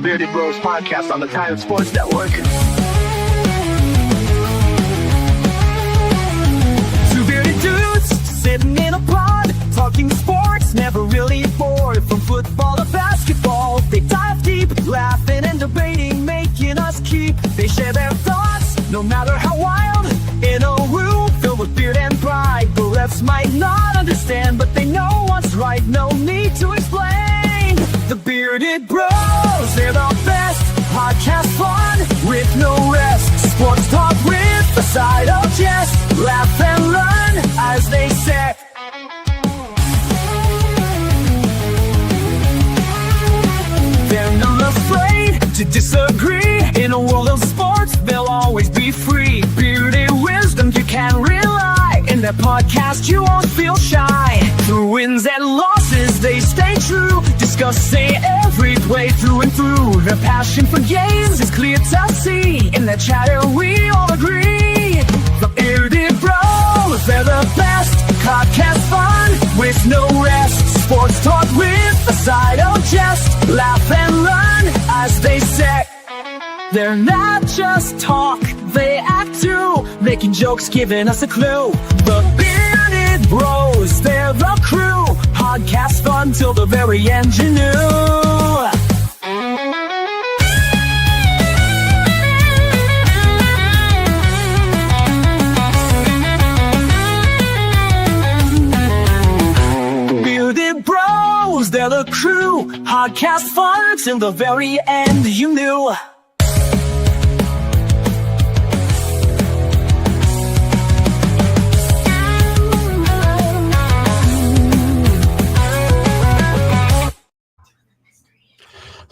Bearded Bros podcast on the Titan Sports Network. Two bearded dudes sitting in a pod, talking sports, never really bored. From football to basketball, they dive deep, laughing and debating, making us keep. They share their thoughts, no matter how wild, in a room filled with beard and pride. The refs might not understand, but they know what's right, no need to explain. The Bearded Bros, they're the best podcast fun with no rest. Sports talk with a side of jest, laugh and learn as they say. They're not afraid to disagree. In a world of sports, they'll always be free. Bearded wisdom, you can rely. In their podcast, you won't feel shy. Through wins and losses, they stay true, discussing every play through and through. Their passion for games is clear to see. In their chatter, we all agree. The Bearded Bros, they're the best podcast fun with no rest. Sports talk with a side of jest, laugh and learn as they say. They're not just talk, they act too, making jokes, giving us a clue. The Bearded Bros, they're the crew, podcast fun till the very end, you knew. Bearded Bros, they're the crew, podcast fun till the very end, you knew.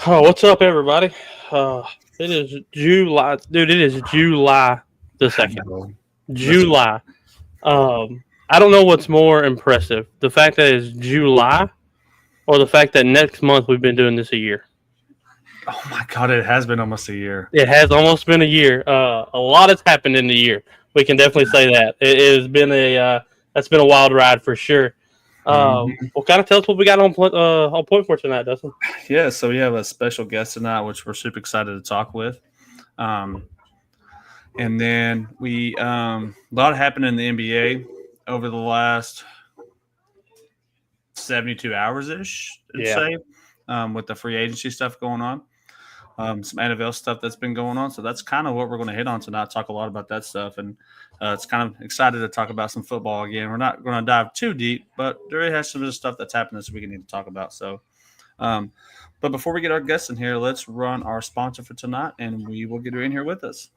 Oh, what's up, everybody? It is July, dude. It is July the 2nd. July. I don't know what's more impressive: the fact that it's July, or the fact that next month we've been doing this a year. Oh my God! It has been almost a year. It has almost been a year. A lot has happened in the year. We can definitely say that it has been that's been a wild ride for sure. Well, kind of tell us what we got on point for tonight, Dustin. Yeah, so we have a special guest tonight, which we're super excited to talk with. And then a lot happened in the NBA over the last 72 hours-ish, I'd say, with the free agency stuff going on. Some NFL stuff that's been going on. So that's kind of what we're going to hit on tonight, talk a lot about that stuff. And it's kind of excited to talk about some football again. We're not going to dive too deep, but there has some stuff that's happened this week we need to talk about. So, but before we get our guests in here, let's run our sponsor for tonight, and we will get her in here with us.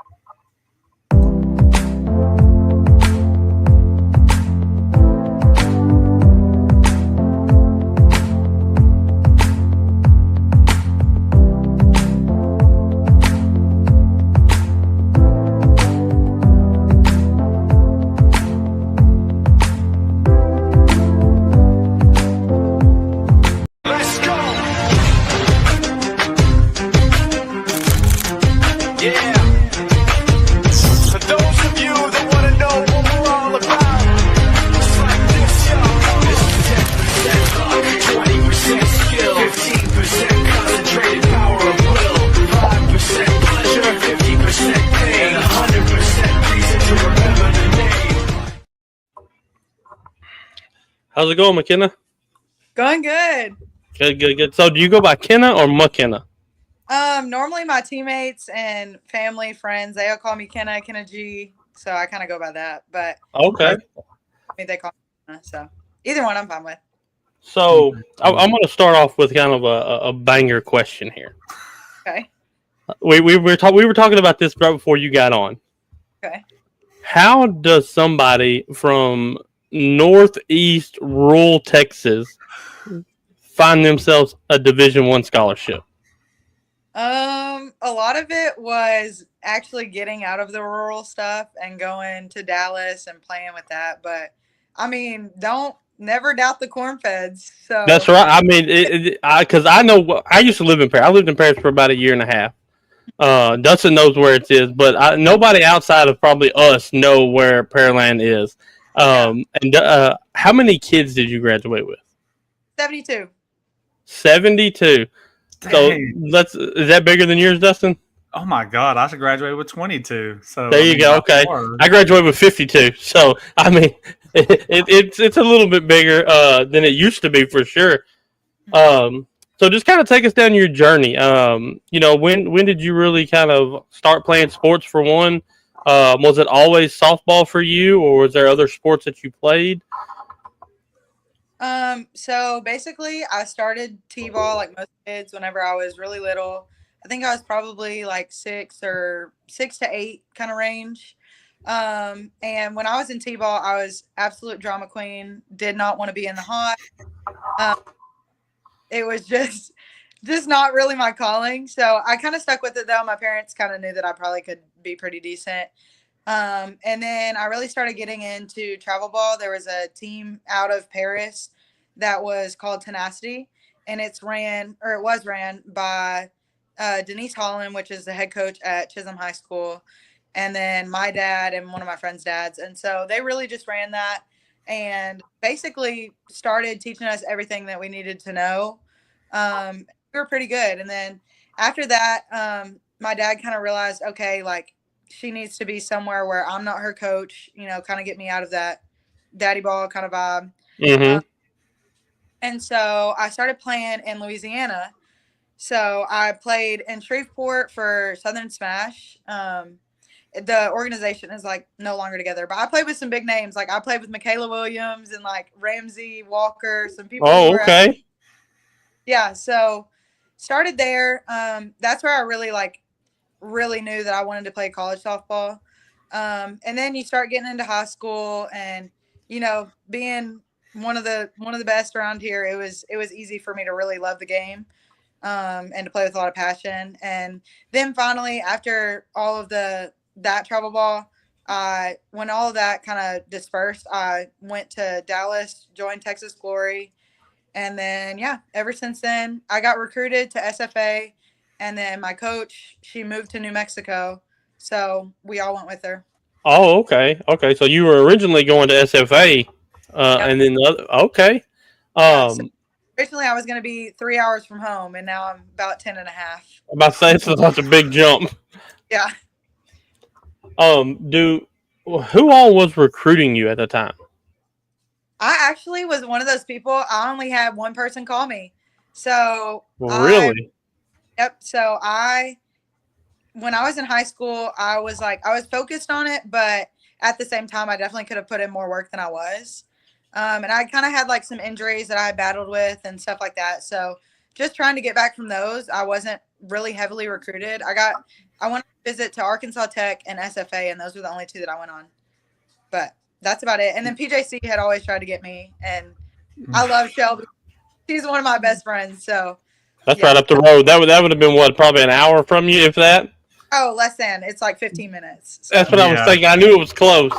How's it going, Mckenna? Going good. Good. So do you go by Kenna or Mckenna? Normally my teammates and family, friends, they all call me Kenna G. So I kind of go by that. But okay. I mean, they call me Kenna, so either one I'm fine with. So I'm going to start off with kind of a banger question here. Okay. We were talking about this right before you got on. Okay. How does somebody from Northeast rural Texas find themselves a Division I scholarship? A lot of it was actually getting out of the rural stuff and going to Dallas and playing with that. But I mean, never doubt the corn feds. So that's right. I mean, because I know I used to live in Paris. I lived in Paris for about a year and a half. Dustin knows where it is, but nobody outside of probably us know where Pearland is. And how many kids did you graduate with? 72. 72. So Dang. is that bigger than yours, Dustin? Oh my God, I should graduate with 22. So There you go. Okay, I graduated with 52. So I mean, it's a little bit bigger than it used to be for sure. So just kind of take us down your journey. When did you really kind of start playing sports for one? Was it always softball for you, or was there other sports that you played? So basically I started T-ball like most kids whenever I was really little. I think I was probably like 6 to 8 kind of range. And when I was in T-ball, I was absolute drama queen, did not want to be in the hot. Um, it was just not really my calling. So I kind of stuck with it though. My parents kind of knew that I probably could be pretty decent. And then I really started getting into travel ball. There was a team out of Paris that was called Tenacity, and it was ran by Denise Holland, which is the head coach at Chisholm High School, and then my dad and one of my friends' dads. And so they really just ran that and basically started teaching us everything that we needed to know. We were pretty good. And then after that, my dad kind of realized, okay, like, she needs to be somewhere where I'm not her coach, kind of get me out of that daddy ball kind of vibe. Mm-hmm. And so I started playing in Louisiana. So I played in Shreveport for Southern Smash. The organization is like no longer together, but I played with some big names. Like I played with Michaela Williams and like Ramsey Walker, some people. Oh, okay. Yeah. So started there. That's where I really knew that I wanted to play college softball. And then you start getting into high school and, being one of the best around here, it was easy for me to really love the game, and to play with a lot of passion. And then finally, after all of that travel ball, when all of that kind of dispersed, I went to Dallas, joined Texas Glory. And then, yeah, ever since then, I got recruited to SFA. And then my coach, she moved to New Mexico. So we all went with her. Oh, okay. Okay. So you were originally going to SFA, Yep. and then okay. Yeah, so originally I was going to be 3 hours from home, and now I'm about 10 and a half. I'm about to say it's such a big jump. Yeah. Who all was recruiting you at the time? I actually was one of those people. I only had one person call me. So Really? Yep. So when I was in high school, I was focused on it, but at the same time, I definitely could have put in more work than I was. And I kind of had like some injuries that I had battled with and stuff like that. So just trying to get back from those, I wasn't really heavily recruited. I went to visit to Arkansas Tech and SFA, and those were the only two that I went on. But that's about it. And then PJC had always tried to get me, and I love Shelby. She's one of my best friends. So that's right up the road. That would have been what, probably an hour from you, if that. Oh, less than. It's like 15 minutes. So. That's what I was thinking. I knew it was close.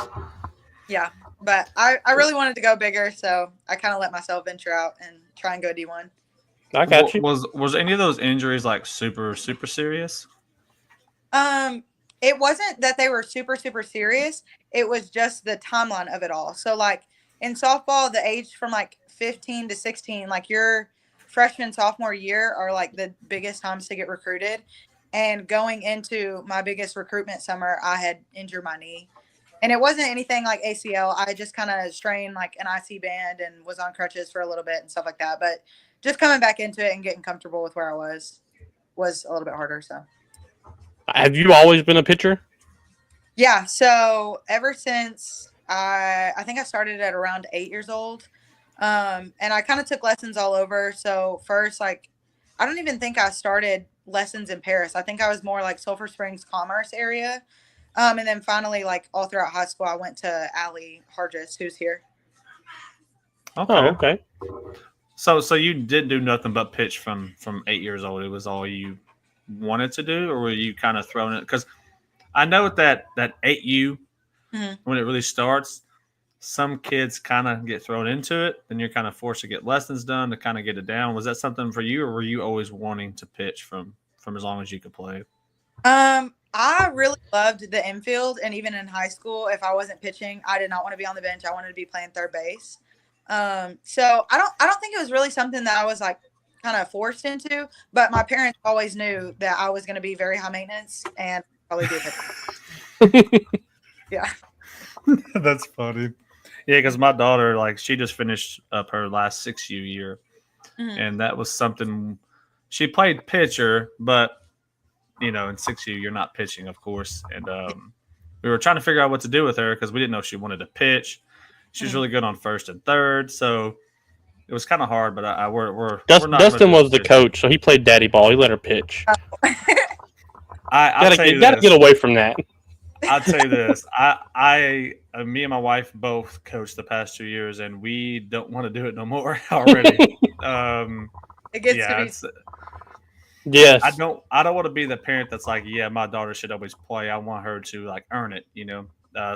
Yeah, but I really wanted to go bigger, so I kind of let myself venture out and try and go D1. I got you. Was any of those injuries like super serious? It wasn't that they were super serious. It was just the timeline of it all. So like in softball, the age from like 15 to 16, like your freshman sophomore year are like the biggest times to get recruited. And going into my biggest recruitment summer, I had injured my knee. And it wasn't anything like ACL. I just kind of strained like an IC band and was on crutches for a little bit and stuff like that. But just coming back into it and getting comfortable with where I was a little bit harder. So, have you always been a pitcher? Yeah. So ever since I think I started at around 8 years old, and I kind of took lessons all over. So first, like, I don't even think I started lessons in Paris. I think I was more like Sulphur Springs Commerce area. And then finally, like all throughout high school, I went to Allie Hargis, who's here. Okay. Oh, okay. So you did do nothing but pitch from 8 years old. It was all you wanted to do, or were you kind of thrown it? Because I know that 8U, when it really starts, some kids kind of get thrown into it, then you're kind of forced to get lessons done to kind of get it down. Was that something for you, or were you always wanting to pitch from as long as you could play? I really loved the infield, and even in high school, if I wasn't pitching, I did not want to be on the bench. I wanted to be playing third base. So I don't think it was really something that I was like kind of forced into, but my parents always knew that I was going to be very high maintenance and probably do it. Yeah. That's funny. Yeah, because my daughter, like, she just finished up her last 6U year, and that was something. She played pitcher, but in 6U you're not pitching, of course. And we were trying to figure out what to do with her because we didn't know if she wanted to pitch. She's really good on first and third, so it was kind of hard. But we're not. Dustin was the coach, so he played daddy ball. He let her pitch. Gotta get away from that. I'll tell you this. Me and my wife both coached the past 2 years, and we don't want to do it no more already. It gets to be. Yes. I don't want to be the parent that's like, yeah, my daughter should always play. I want her to like earn it,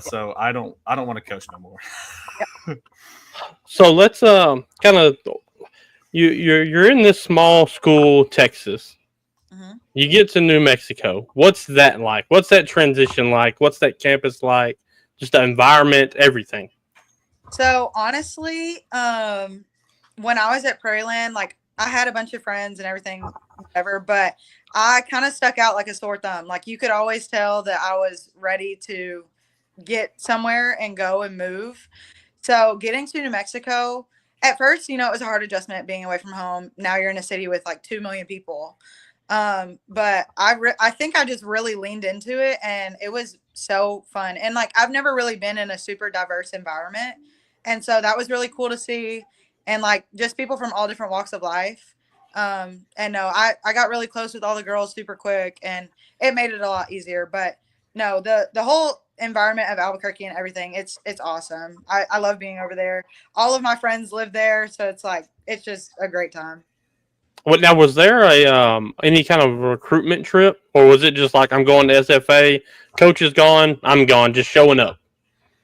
So I don't want to coach no more. So let's kind of you're in this small school, Texas. You get to New Mexico. What's that like? What's that transition like? What's that campus like? Just the environment, everything. So honestly, when I was at Prairieland, like I had a bunch of friends and everything, whatever, but I kind of stuck out like a sore thumb. Like you could always tell that I was ready to get somewhere and go and move. So getting to New Mexico, at first, it was a hard adjustment being away from home. Now you're in a city with like 2 million people. But I think I just really leaned into it, and it was so fun. And like, I've never really been in a super diverse environment. And so that was really cool to see. And like, just people from all different walks of life. And no, I got really close with all the girls super quick, and it made it a lot easier. But no, the whole environment of Albuquerque and everything, it's awesome. I love being over there. All of my friends live there. So it's just a great time. What now? Was there any kind of recruitment trip, or was it just like I'm going to SFA, coach is gone, I'm gone, just showing up?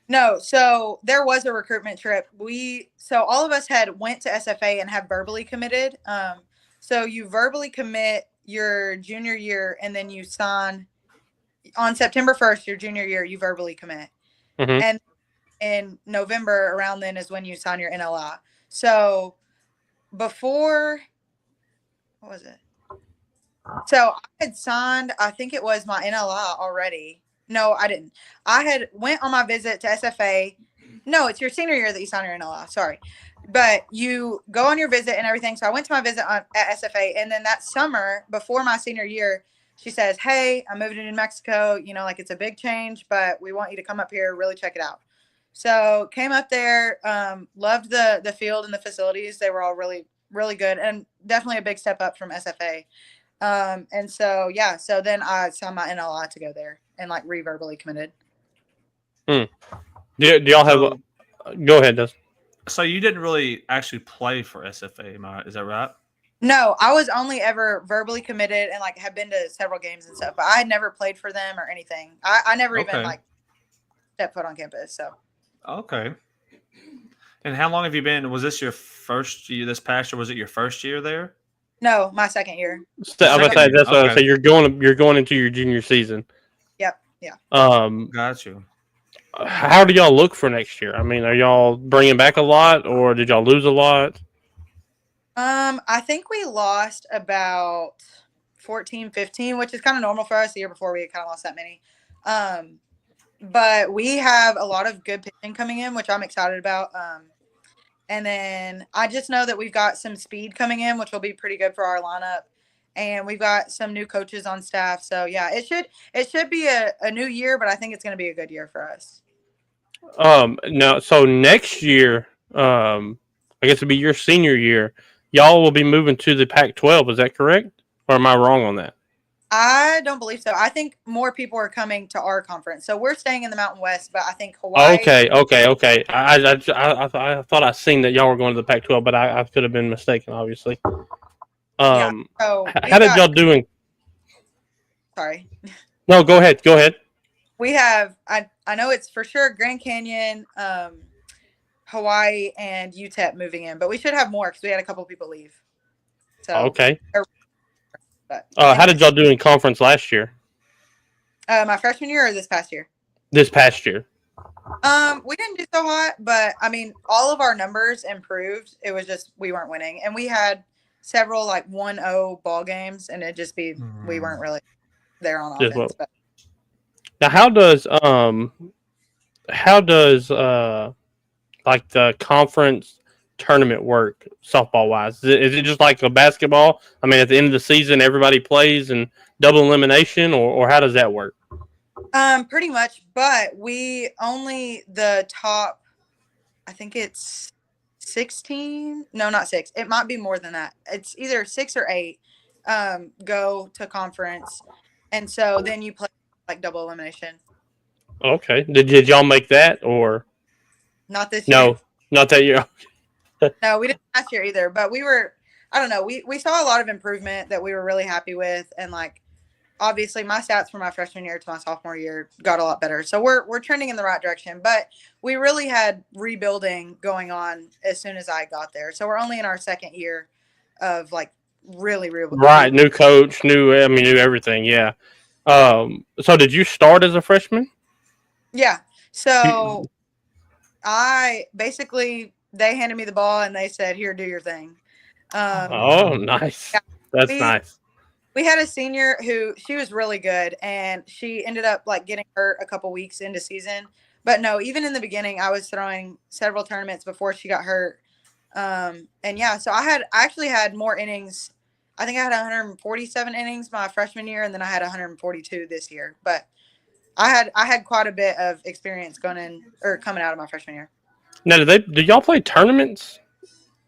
No, so there was a recruitment trip. So all of us had went to SFA and have verbally committed. So you verbally commit your junior year, and then you sign on September 1st. Your junior year, you verbally commit, and in November around then is when you sign your NLI. So before. What was it? So I had signed, I think it was my NLI already. No, I didn't. I had went on my visit to SFA. No, it's your senior year that you sign your NLI. Sorry. But you go on your visit and everything. So I went to my visit at SFA. And then that summer before my senior year, she says, hey, I'm moving to New Mexico. Like it's a big change, but we want you to come up here, really check it out. So came up there, loved the field and the facilities. They were all really, really good, and definitely a big step up from SFA. And so, yeah, so then I signed my NLI to go there and like re-verbally committed. Do y'all have go ahead, Dustin. So you didn't really actually play for SFA, is that right? No, I was only ever verbally committed and like have been to several games and stuff, but I had never played for them or anything. I never even like stepped foot on campus. So. Okay. And how long have you been? Was this your first year this past year? Was it your first year there? No, my second year. So, I was say that's what I say. You're going into your junior season. Yep. Yeah. Got you. How do y'all look for next year? I mean, are y'all bringing back a lot, or did y'all lose a lot? I think we lost about 14, 15, which is kind of normal for us. The year before, we had kind of lost that many. But we have a lot of good pitching coming in, which I'm excited about. And then I just know that we've got some speed coming in, which will be pretty good for our lineup. And we've got some new coaches on staff. So, yeah, it should be a new year, but I think it's going to be a good year for us. No, so next year, I guess it'll be your senior year. Y'all will be moving to the Pac-12. Is that correct? Or am I wrong on that? I don't believe so. I think more people are coming to our conference. So we're staying in the Mountain West, but I think Hawaii. Okay. I thought I seen that y'all were going to the Pac-12, but I could have been mistaken, obviously. Yeah. So how did y'all doing? Sorry. No, go ahead. We have. I know it's for sure Grand Canyon, Hawaii, and UTEP moving in, but we should have more because we had a couple people leave. So okay. But how did y'all do in conference last year? My freshman year or this past year? This past year. We didn't do so hot, but I mean, all of our numbers improved. It was just we weren't winning, and we had several like 1-0 ball games, and it just be we weren't really there on Just offense. But. now, how does like the conference tournament work softball wise? Is it just like a basketball? I mean, at the end of the season, everybody plays and double elimination, or how does that work? Pretty much, but we only the top. I think it's 16. No, not 6. It might be more than that. It's either 6 or 8. Go to conference, and so then you play like double elimination. Okay, did y'all make that or Not this year. no? Not that year. No, we didn't last year either. But we were. I don't know. We saw a lot of improvement that we were really happy with, and like obviously my stats from my freshman year to my sophomore year got a lot better. So we're trending in the right direction. But we really had rebuilding going on as soon as I got there. So we're only in our second year of like really Right, new coach, new everything. Yeah. So did you start as a freshman? Yeah. So I basically they handed me the ball and they said, "Here, do your thing." Oh, nice. Yeah, That's nice. We had a senior who she was really good, and she ended up like getting hurt a couple weeks into season. But no, even in the beginning, I was throwing several tournaments before she got hurt. And yeah, so I actually had more innings. I think I had 147 innings my freshman year, and then I had 142 this year. But I had quite a bit of experience coming out of my freshman year. Now, do y'all play tournaments?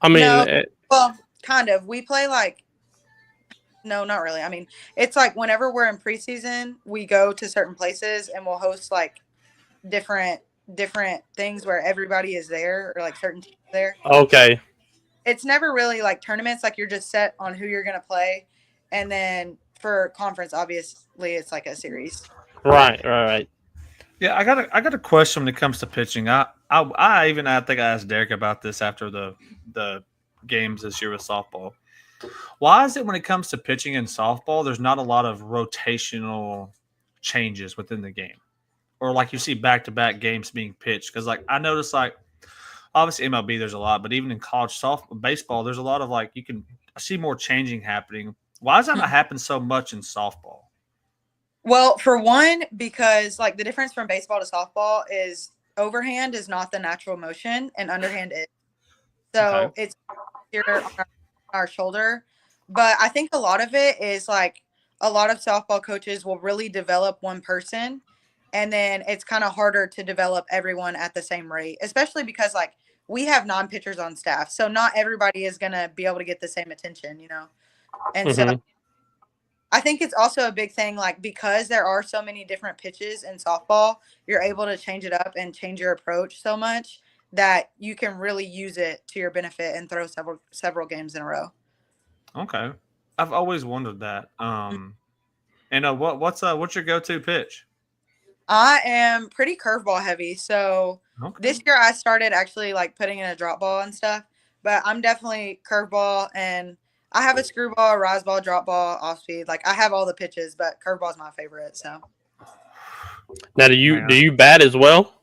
I mean, no, well, kind of. We play like. No, not really. I mean, it's like whenever we're in preseason, we go to certain places and we'll host like different things where everybody is there or like certain teams there. Okay. It's never really like tournaments. Like you're just set on who you're going to play. And then for conference, obviously it's like a series. Right. Yeah, I got a question when it comes to pitching. I think I asked Derek about this after the games this year with softball. Why is it when it comes to pitching in softball, there's not a lot of rotational changes within the game? Or like you see back-to-back games being pitched? Because like I noticed like obviously MLB there's a lot, but even in college baseball, there's a lot of like I see more changing happening. Why does that not happen so much in softball? Well, for one, because like the difference from baseball to softball is overhand is not the natural motion and underhand is. So it's here on our shoulder. But I think a lot of it is like a lot of softball coaches will really develop one person, and then it's kind of harder to develop everyone at the same rate, especially because like we have non-pitchers on staff. So not everybody is going to be able to get the same attention, you know? And so I think it's also a big thing, like because there are so many different pitches in softball, you're able to change it up and change your approach so much that you can really use it to your benefit and throw several games in a row. Okay, I've always wondered that. And what's your go-to pitch? I am pretty curveball heavy, so this year I started actually like putting in a drop ball and stuff. But I'm definitely curveball, and I have a screwball, a rise ball, drop ball, off speed. Like I have all the pitches, but curveball is my favorite. So now, do you bat as well?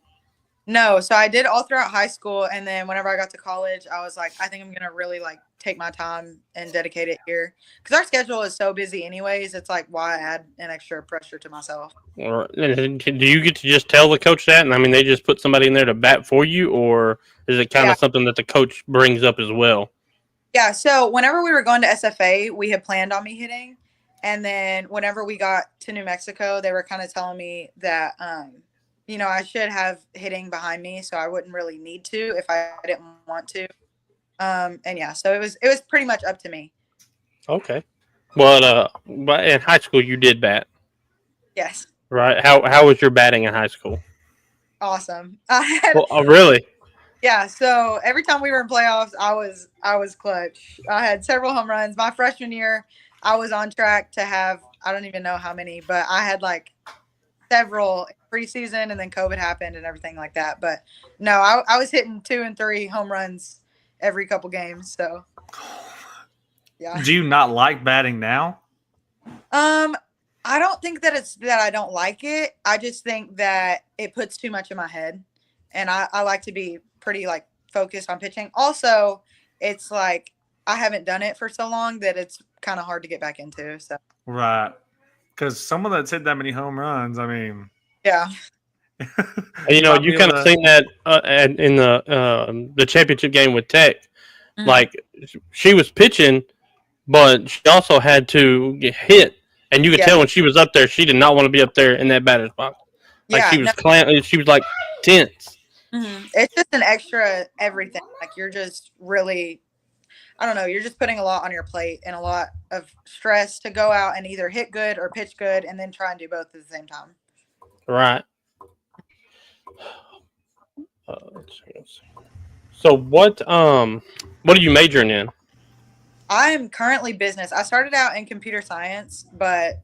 No, so I did all throughout high school, and then whenever I got to college, I was like, I think I'm gonna really like take my time and dedicate it here because our schedule is so busy, anyways. It's like why add an extra pressure to myself. Or do you get to just tell the coach that, and I mean they just put somebody in there to bat for you, or is it kind of something that the coach brings up as well? Yeah. So whenever we were going to SFA, we had planned on me hitting, and then whenever we got to New Mexico, they were kind of telling me that you know, I should have hitting behind me, so I wouldn't really need to if I didn't want to. And yeah, so it was pretty much up to me. Okay. Well, but in high school you did bat. Yes. Right. How was your batting in high school? Awesome. Really? Yeah. So every time we were in playoffs, I was clutch. I had several home runs. My freshman year, I was on track to have I don't even know how many, but I had like several preseason, and then COVID happened and everything like that. But no, I was hitting 2 and 3 home runs every couple games. So yeah. Do you not like batting now? I don't think that it's that I don't like it. I just think that it puts too much in my head, and I like to be pretty like focused on pitching. Also, it's like I haven't done it for so long that it's kind of hard to get back into. So Right. Because someone that's hit that many home runs, I mean, yeah, You know, might be you able kind of to- seen that in the championship game with Tech. Mhm. Like she was pitching, but she also had to get hit, and you could Yeah. tell when she was up there, she did not want to be up there in that batter's box. Like yeah. she was No, she was like tense. It's just an extra everything. Like you're just really, I don't know, you're just putting a lot on your plate and a lot of stress to go out and either hit good or pitch good and then try and do both at the same time. Right. Let's see. So what are you majoring in? I'm currently business. I started out in computer science, but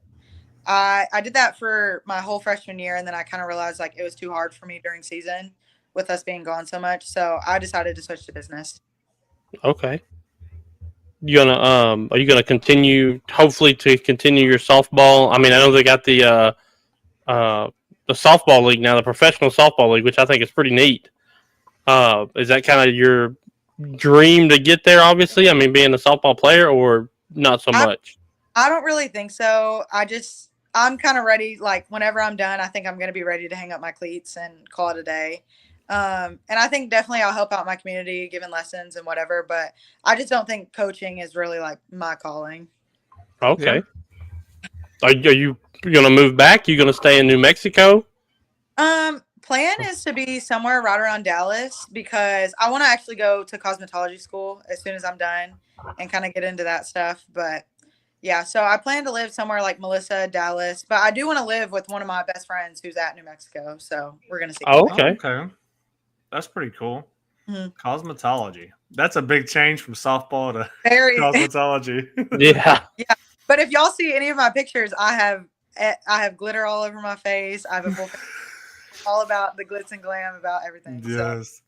I did that for my whole freshman year, and then I kind of realized like it was too hard for me during season with us being gone so much. So I decided to switch to business. Okay. Are you gonna continue hopefully to continue your softball? I mean, I know they got the softball league now, the professional softball league, which I think is pretty neat. Is that kind of your dream to get there? Obviously, I mean, being a softball player, or not so much. I don't really think so. I'm kind of ready. Like whenever I'm done, I think I'm going to be ready to hang up my cleats and call it a day. And I think definitely I'll help out my community, giving lessons and whatever. But I just don't think coaching is really like my calling. Okay. Yeah. Are you going to move back? You going to stay in New Mexico? Plan is to be somewhere right around Dallas because I want to actually go to cosmetology school as soon as I'm done and kind of get into that stuff. But yeah, so I plan to live somewhere like Melissa, Dallas, but I do want to live with one of my best friends who's at New Mexico. So we're going to see. Oh, okay. Okay. That's pretty cool. Mhm. Cosmetology. That's a big change from softball to Very. cosmetology. Yeah. Yeah. But if y'all see any of my pictures, I have glitter all over my face. I have a full face, all about the glitz and glam, about everything. Yes. So,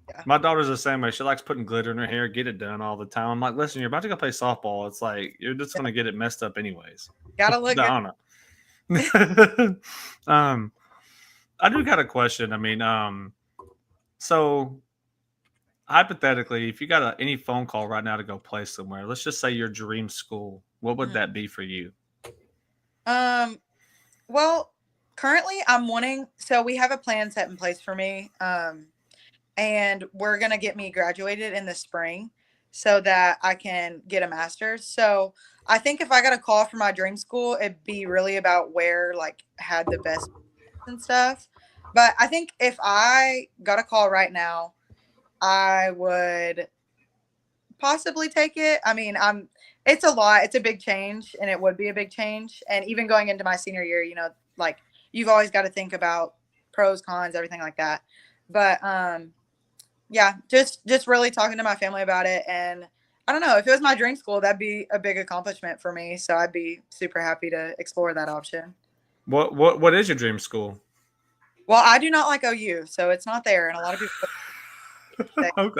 yeah. My daughter's the same way. She likes putting glitter in her hair, get it done all the time. I'm like, listen, you're about to go play softball. It's like you're just gonna get it messed up anyways. Gotta look good. I don't know. I do got a question. I mean, so hypothetically, if you got any phone call right now to go play somewhere, let's just say your dream school, what would that be for you? Well, currently I'm so we have a plan set in place for me. And we're going to get me graduated in the spring so that I can get a master's. So I think if I got a call for my dream school, it'd be really about where like had the best and stuff. But I think if I got a call right now, I would possibly take it. I mean, it's a lot. It's a big change and it would be a big change. And even going into my senior year, like you've always got to think about pros, cons, everything like that. But, yeah, just really talking to my family about it. And I don't know, if it was my dream school, that'd be a big accomplishment for me. So I'd be super happy to explore that option. What is your dream school? Well, I do not like OU, so it's not there. And a lot of people Oh,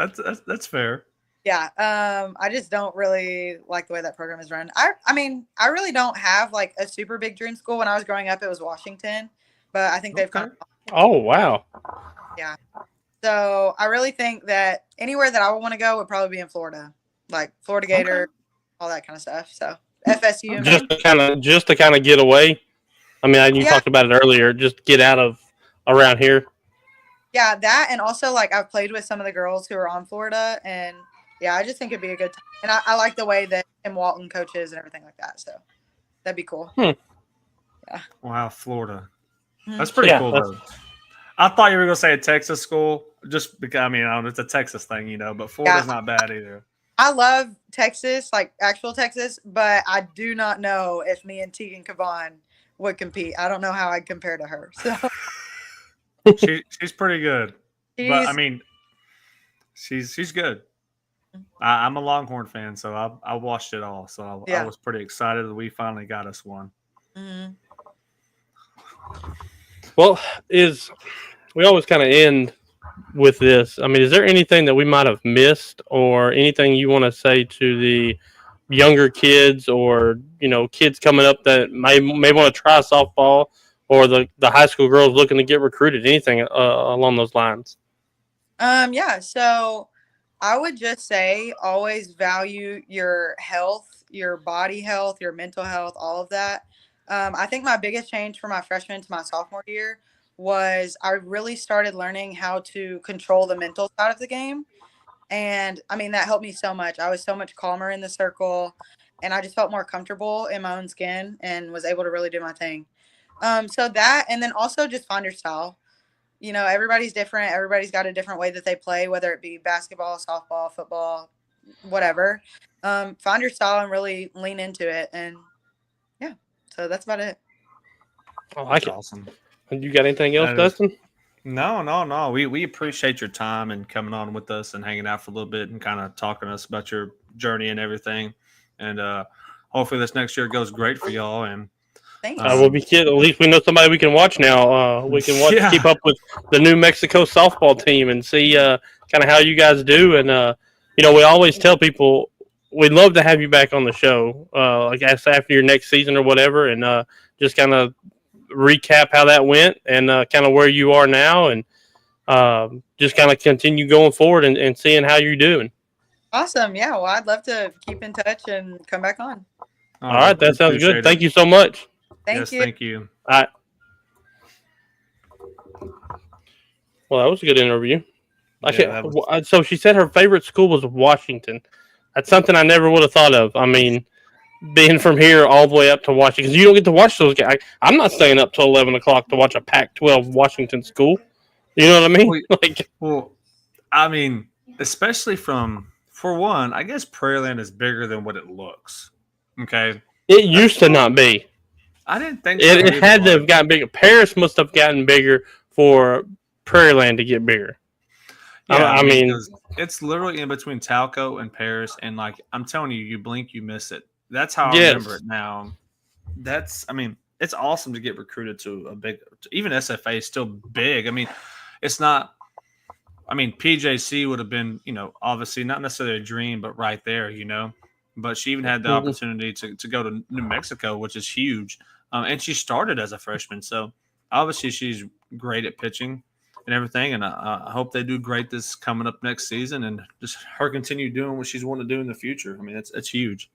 that's fair. Yeah. I just don't really like the way that program is run. I mean, I really don't have like a super big dream school. When I was growing up, it was Washington, but I think they've kind of, Oh, wow. yeah. So I really think that anywhere that I would want to go would probably be in Florida, like Florida Gator, all that kind of stuff. So FSU. Just to kind of get away. I mean, you talked about it earlier. Just get out of around here. Yeah, that, and also like I've played with some of the girls who are on Florida, and yeah, I just think it'd be a good time. And I like the way that Tim Walton coaches and everything like that. So that'd be cool. Yeah. Wow, Florida. Mhm. That's pretty cool though. I thought you were gonna say a Texas school, just because I mean, I don't know, it's a Texas thing, but Florida's not bad either. I love Texas, like actual Texas, but I do not know if me and Tegan Cavan would compete. I don't know how I'd compare to her. So she's pretty good, but I mean, she's good. I'm a Longhorn fan, so I watched it all. So I was pretty excited that we finally got us one. Mm-hmm. Well, we always kind of end with this. I mean, is there anything that we might have missed, or anything you want to say to the younger kids, or kids coming up that may want to try softball, or the high school girls looking to get recruited? Anything along those lines? Yeah. So I would just say always value your health, your body health, your mental health, all of that. I think my biggest change from my freshman to my sophomore year was I really started learning how to control the mental side of the game. And I mean, that helped me so much. I was so much calmer in the circle and I just felt more comfortable in my own skin and was able to really do my thing. So that, and then also just find your style. You know, everybody's different. Everybody's got a different way that they play, whether it be basketball, softball, football, whatever. Find your style and really lean into it. And yeah, so that's about it. I like it. Awesome. You got anything else, Dustin? No. We appreciate your time and coming on with us and hanging out for a little bit and kind of talking to us about your journey and everything. And hopefully this next year goes great for y'all. And Thanks. We'll be kidding. At least we know somebody we can watch now. We can watch, keep up with the New Mexico softball team and see kind of how you guys do. And you know, we always tell people we'd love to have you back on the show, like after your next season or whatever, and just kind of recap how that went and kind of where you are now, and just kind of continue going forward and seeing how you're doing. Awesome. Yeah. Well, I'd love to keep in touch and come back on. All right. That sounds good. Thank you so much. Thank you. Thank you. All right. Well, that was a good interview. So she said her favorite school was Washington. That's something I never would have thought of. I mean, being from here all the way up to Washington, because you don't get to watch those guys. I'm not staying up till 11 o'clock to watch a Pac-12 Washington school. You know what I mean? Well, I mean, especially for one, I guess Prairieland is bigger than what it looks. Okay. It used to not be. I didn't think it had to have gotten bigger. Paris must have gotten bigger for Prairieland to get bigger. Yeah, I mean, it's literally in between Talco and Paris, and like I'm telling you, you blink, you miss it. That's how I remember it now. I mean, it's awesome to get recruited to a big, even SFA is still big. I mean, it's not. I mean, PJC would have been, you know, obviously not necessarily a dream, but right there, you know. But she even had the opportunity to go to New Mexico, which is huge. And she started as a freshman. So obviously she's great at pitching and everything. And I hope they do great this coming up next season and just her continue doing what she's wanting to do in the future. I mean, it's huge.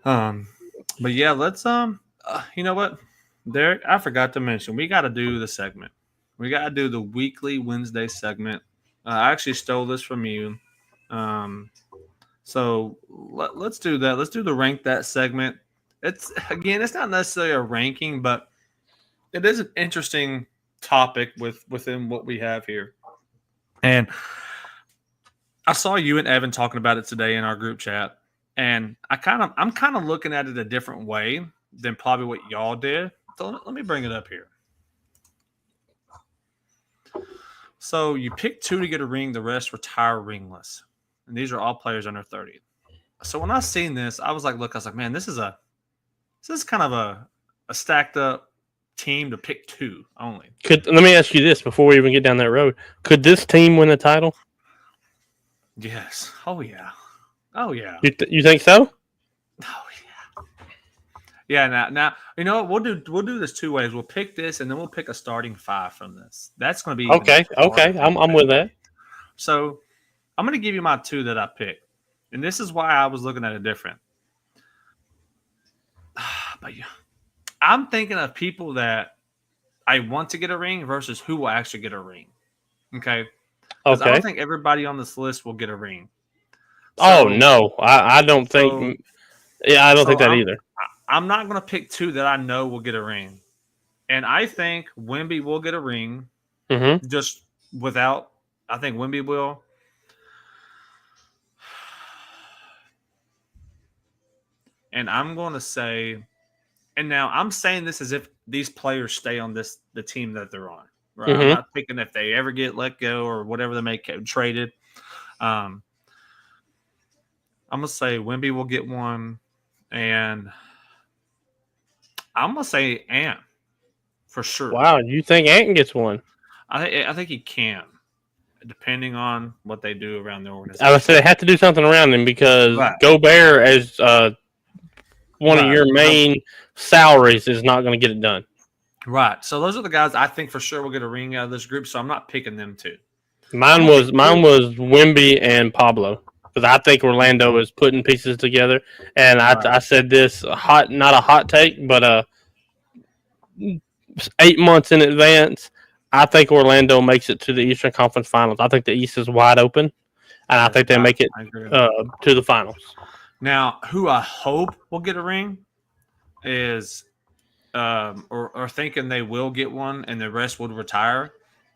But yeah, let's, you know what, Derek, I forgot to mention, we got to do the segment. We got to do the weekly Wednesday segment. I actually stole this from you. So let's do that. Let's do the rank that segment. It's not necessarily a ranking, but it is an interesting topic within what we have here. And I saw you and Evan talking about it today in our group chat, and I'm kind of looking at it a different way than probably what y'all did. So let me bring it up here. So you pick 2 to get a ring, the rest retire ringless. And these are all players under 30. So when I seen this, I was like, man, this is kind of a stacked up team to pick 2 only. Let me ask you this before we even get down that road. Could this team win the title? Yes. Oh yeah. Oh yeah. You think so? Oh yeah. Yeah. Now you know what? We'll do this 2 ways. We'll pick this, and then we'll pick a starting 5 from this. That's going to be okay. Okay, I'm with that. So I'm going to give you my 2 that I picked, and this is why I was looking at it different. But yeah, I'm thinking of people that I want to get a ring versus who will actually get a ring. Okay. Because I don't think everybody on this list will get a ring. So, no, I don't think. Yeah, I don't think that either. I'm not going to pick 2 that I know will get a ring, and I think Wemby will get a ring. Mm-hmm. Just without, I think Wemby will. And I'm going to say, and now I'm saying this as if these players stay on the team that they're on. Right? Mm-hmm. I'm not thinking if they ever get let go or whatever they may get traded. I'm going to say Wemby will get one, and I'm going to say Ant for sure. Wow, you think Ant gets one? I think he can, depending on what they do around the organization. I would say they have to do something around him because Gobert as one of your main salaries is not going to get it done. Right. So those are the guys I think for sure will get a ring out of this group. So I'm not picking them 2. Mine was Wemby and Pablo, because I think Orlando is putting pieces together. And I said this not a hot take, but 8 months in advance, I think Orlando makes it to the Eastern Conference Finals. I think the East is wide open, and I think they make it to the finals. Now, who I hope will get a ring is, or thinking they will get one, and the rest would retire.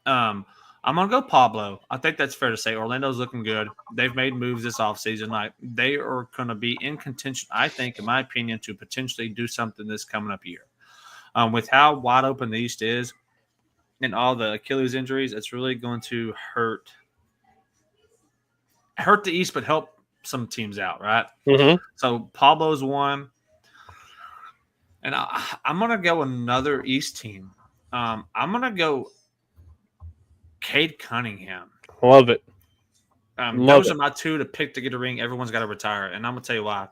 I'm gonna go Pablo. I think that's fair to say. Orlando's looking good. They've made moves this offseason. Like, they are going to be in contention, I think, in my opinion, to potentially do something this coming up year. With how wide open the East is and all the Achilles injuries, it's really going to hurt the East, but help some teams out, right? Mm-hmm. So Pablo's one. And I'm going to go another East team. I'm going to go Cade Cunningham. Love it. Those are my two to pick to get a ring. Everyone's got to retire. And I'm going to tell you why.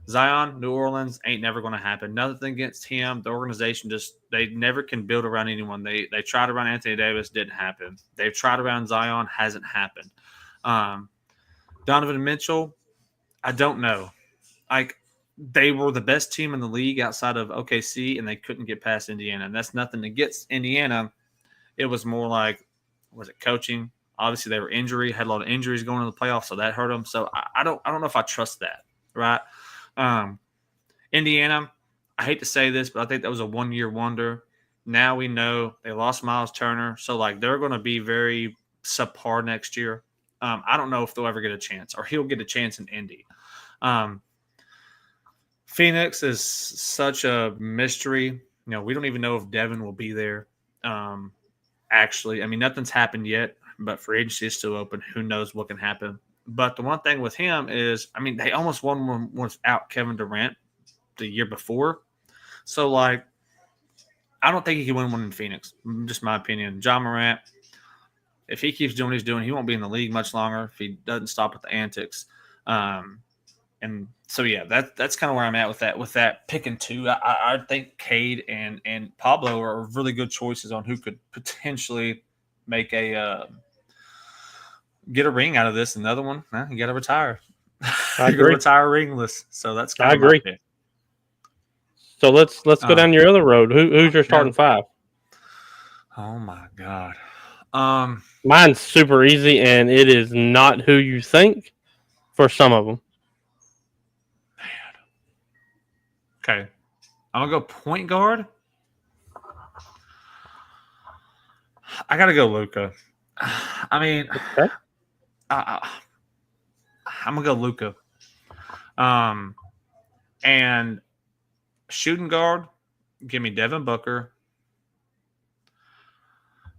Zion, New Orleans, ain't never going to happen. Nothing against him. The organization they never can build around anyone. They tried around Anthony Davis, didn't happen. They've tried around Zion, hasn't happened. Donovan Mitchell, I don't know. Like, they were the best team in the league outside of OKC, and they couldn't get past Indiana. And that's nothing against Indiana. It was more like, was it coaching? Obviously, they were had a lot of injuries going into the playoffs, so that hurt them. So I don't know if I trust that, right? Indiana, I hate to say this, but I think that was a one-year wonder. Now we know they lost Miles Turner, so like they're going to be very subpar next year. I don't know if they'll ever get a chance, or he'll get a chance in Indy. Phoenix is such a mystery. We don't even know if Devin will be there. Actually, I mean, nothing's happened yet, but free agency is still open. Who knows what can happen? But the one thing with him is, I mean, they almost won one without Kevin Durant the year before. So, like, I don't think he can win one in Phoenix. Just my opinion. John Morant, if he keeps doing what he's doing, he won't be in the league much longer if he doesn't stop with the antics. And so, yeah, that's kind of where I'm at with that picking two. I think Cade and Pablo are really good choices on who could potentially make get a ring out of this. Another one, you got to retire. I agree. Retire ringless. So that's kind of my pick. So let's go down your other road. Who's your starting five? Oh my God. Mine's super easy, and it is not who you think for some of them. Okay. I'm going to go point guard. I got to go Luka. I mean, okay. I'm going to go Luka. And shooting guard, give me Devin Booker.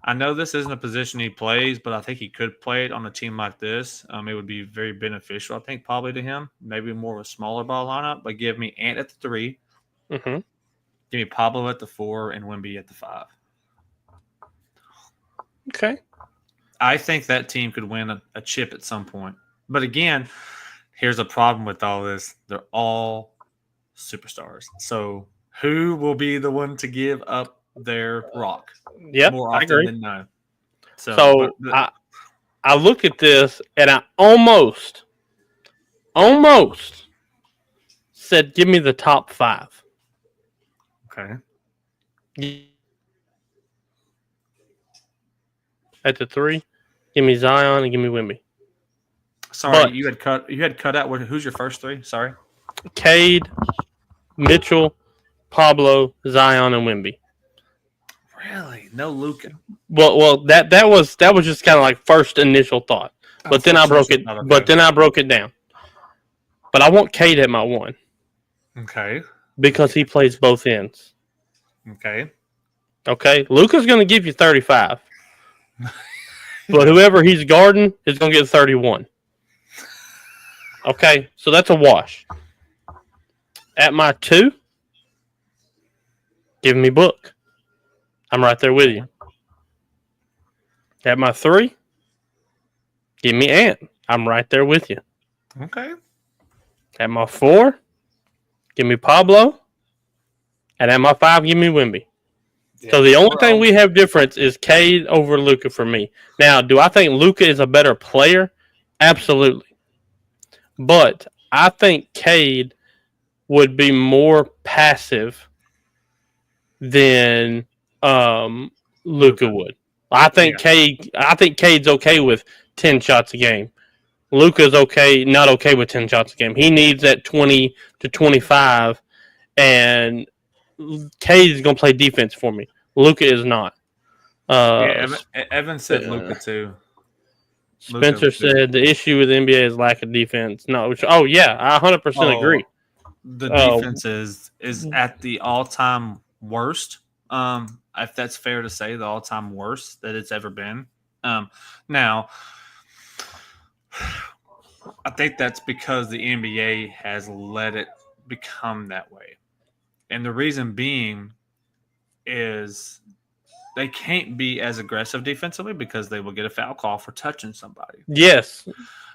I know this isn't a position he plays, but I think he could play it on a team like this. It would be very beneficial, I think, probably to him. Maybe more of a smaller ball lineup, but give me Ant at the 3. Mm-hmm. Give me Pablo at the 4 and Wemby at the 5. Okay. I think that team could win a chip at some point. But again, here's a problem with all this. They're all superstars. So who will be the one to give up their rock? Yep, more often than not. So I look at this and I almost said, give me the top 5. Okay. At the 3, give me Zion and give me Wemby. Sorry, but you had cut out. Who's your first 3? Sorry. Cade, Mitchell, Pablo, Zion, and Wemby. Really? No Luka. Well, that was just kind of like first initial thought, but then I broke it. Okay. But then I broke it down. But I want Cade at my 1. Okay. Because he plays both ends. Okay. Okay. Luka's going to give you 35, but whoever he's guarding is going to get 31. Okay, so that's a wash. At my 2, give me Book. I'm right there with you. At my 3, give me Ant. I'm right there with you. Okay. At my 4, give me Pablo. And at my 5, give me Wemby. So the only thing we have difference is Cade over Luka for me. Now, do I think Luka is a better player? Absolutely. But I think Cade would be more passive than Luka would. I think Cade's okay with 10 shots a game. Luka's not okay with 10 shots a game. He needs that 20 to 25, and Cade is going to play defense for me. Luka is not. Evan said Luka too. Spencer said the issue with the NBA is lack of defense. No, I 100% agree. The defense is at the all-time worst. If that's fair to say, the all-time worst that it's ever been. Now, I think that's because the NBA has let it become that way. And the reason being is they can't be as aggressive defensively because they will get a foul call for touching somebody. Yes.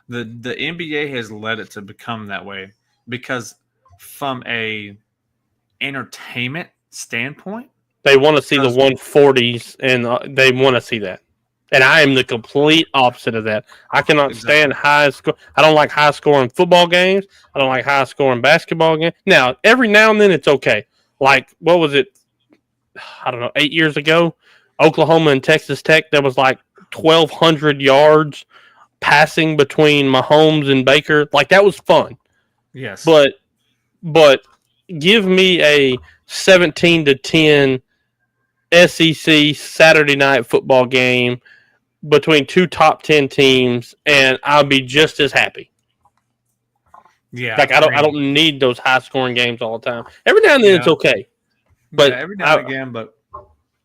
The NBA has let it to become that way because from a entertainment standpoint, they want to see the 140s, and they want to see that. And I am the complete opposite of that. I cannot stand high score. I don't like high scoring football games. I don't like high scoring basketball games. Now, every now and then it's okay. Like, what was it? I don't know, 8 years ago, Oklahoma and Texas Tech, there was like 1,200 yards passing between Mahomes and Baker. Like, that was fun. Yes. But give me a 17-10 SEC Saturday night football game between two top 10 teams, and I'll be just as happy. Yeah. Like, I don't need those high scoring games all the time. Every now and then it's okay. But every now and again, but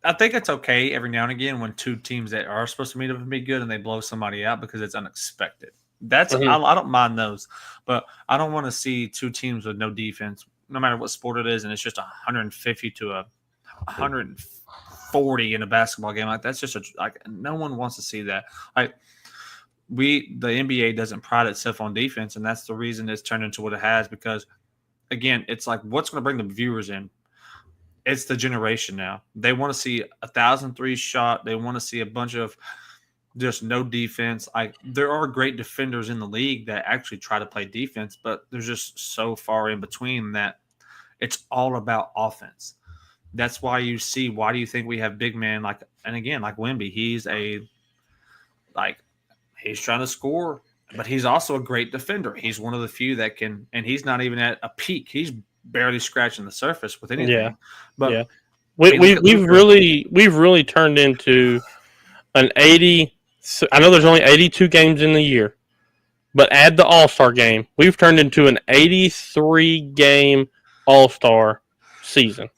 I think it's okay every now and again when two teams that are supposed to meet up and be good and they blow somebody out because it's unexpected. That's I don't mind those, but I don't want to see two teams with no defense, no matter what sport it is, and it's just 150 to 140 in a basketball game. Like, that's just no one wants to see that. Like, the NBA doesn't pride itself on defense, and that's the reason it's turned into what it has. Because again, it's like, what's going to bring the viewers in? It's the generation now. They want to see 1,003 shot. They want to see a bunch of just no defense. There are great defenders in the league that actually try to play defense, but there's just so far in between that it's all about offense. That's why you see, why do you think we have big men like Wemby? He's he's trying to score, but he's also a great defender. He's one of the few that can, and he's not even at a peak. He's barely scratching the surface with anything. Yeah. But we've really turned into an 80. I know there's only 82 games in the year, but add the All-Star game, we've turned into an 83 game All-Star season.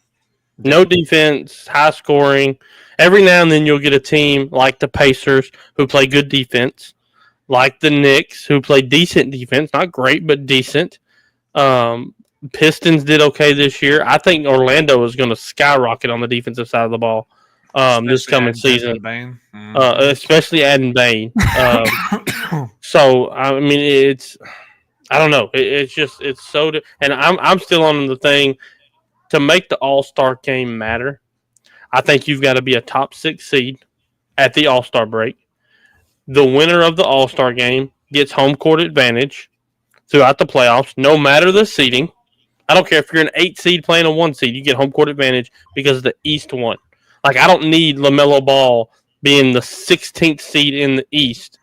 No defense, high scoring. Every now and then you'll get a team like the Pacers who play good defense, like the Knicks who play decent defense, not great but decent. Pistons did okay this year. I think Orlando is going to skyrocket on the defensive side of the ball this coming season, especially adding Bane. So I mean, I don't know. It's so. And I'm still on the thing to make the All-Star game matter. I think you've got to be a top 6 seed at the All-Star break. The winner of the All-Star game gets home court advantage throughout the playoffs, no matter the seeding. I don't care if you're an 8 seed playing a 1 seed, you get home court advantage because the East won. Like, I don't need LaMelo Ball being the 16th seed in the East,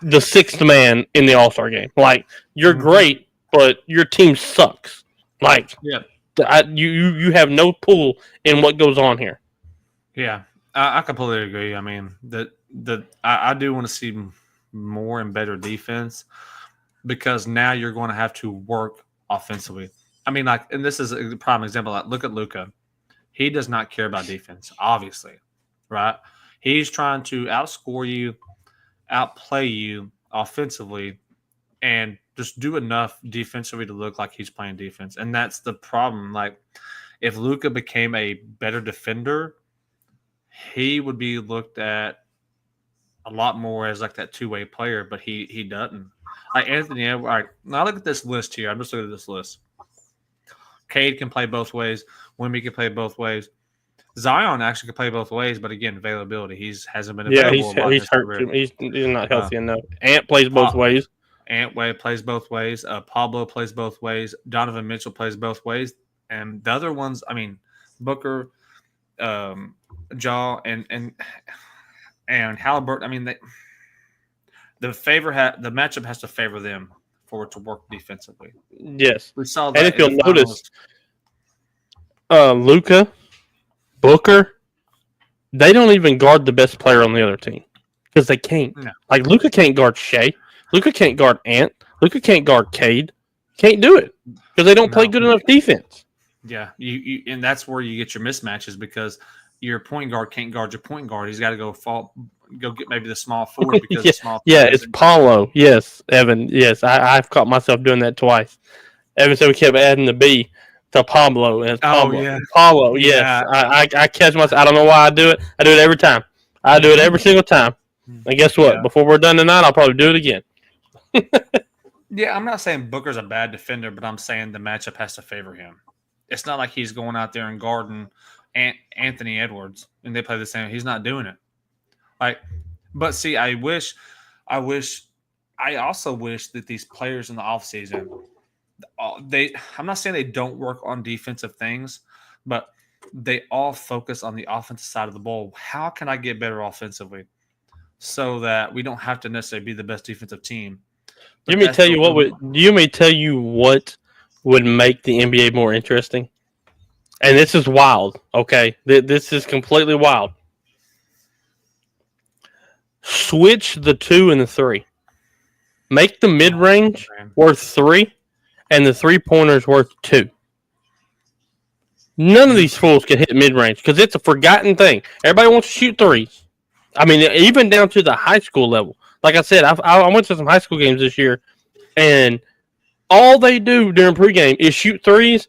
the 6th man in the All-Star game. Like, you're great, but your team sucks. Like, you have no pull in what goes on here. Yeah, I completely agree. I mean, I do want to see more and better defense because now you're going to have to work offensively. I mean, and this is a prime example. Look at Luka. He does not care about defense, obviously, right? He's trying to outscore you, outplay you offensively, and just do enough defensively to look like he's playing defense. And that's the problem. Like, if Luka became a better defender, he would be looked at a lot more as like that two-way player, but he doesn't. Like Anthony Edwards. All right, now look at this list here. I'm just looking at this list. Cade can play both ways. Wemby can play both ways. Zion actually can play both ways, but again, availability. Hasn't been Yeah, available. he's hurt. He's not healthy enough. Ant plays both ways. Antway plays both ways. Pablo plays both ways. Donovan Mitchell plays both ways. And the other ones, I mean, Booker, Jaw, and Halliburton. I mean, the matchup has to favor them for it to work defensively. Yes, we saw that. And if you'll notice, Luka, Booker, they don't even guard the best player on the other team because they can't. No. Like Luka can't guard Shea. Luka can't guard Ant. Luka can't guard Cade. Can't do it because they don't play good enough defense. Yeah, you and that's where you get your mismatches because your point guard can't guard your point guard. He's got to go get maybe the small forward because the small. Yeah, it's Paulo. Yes, Evan. Yes, I've caught myself doing that twice. Evan said we kept adding the B to Pablo, and it's Pablo. Oh, yeah. Paulo. Yes, yeah. I catch myself. I don't know why I do it. I do it every time. I do it every single time. And guess what? Yeah. Before we're done tonight, I'll probably do it again. Yeah, I'm not saying Booker's a bad defender, but I'm saying the matchup has to favor him. It's not like he's going out there and guarding Anthony Edwards and they play the same. He's not doing it. But see, I also wish that these players in the offseason, I'm not saying they don't work on defensive things, but they all focus on the offensive side of the ball. How can I get better offensively so that we don't have to necessarily be the best defensive team? You may tell you what would make the NBA more interesting? And this is wild, okay? This is completely wild. Switch the 2 and the 3. Make the mid-range worth 3 and the three-pointers worth 2. None of these fools can hit mid-range because it's a forgotten thing. Everybody wants to shoot threes. I mean, even down to the high school level. Like I said, I went to some high school games this year, and all they do during pregame is shoot threes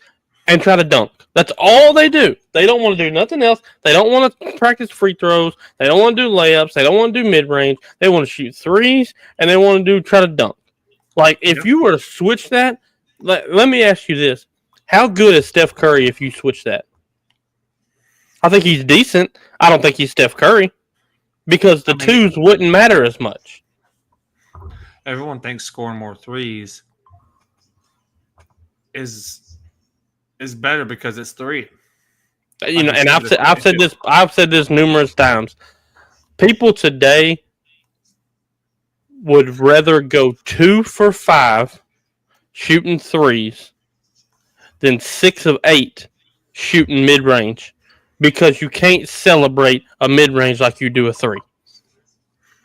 and try to dunk. That's all they do. They don't want to do nothing else. They don't want to practice free throws. They don't want to do layups. They don't want to do mid-range. They want to shoot threes, and they want to try to dunk. Like, if you were to switch that, let me ask you this. How good is Steph Curry if you switch that? I think he's decent. I don't think he's Steph Curry because the twos wouldn't matter as much. Everyone thinks scoring more threes is better because it's 3. You know, and I've said this numerous times. People today would rather go 2 for 5 shooting threes than 6 of 8 shooting mid-range because you can't celebrate a mid-range like you do a 3.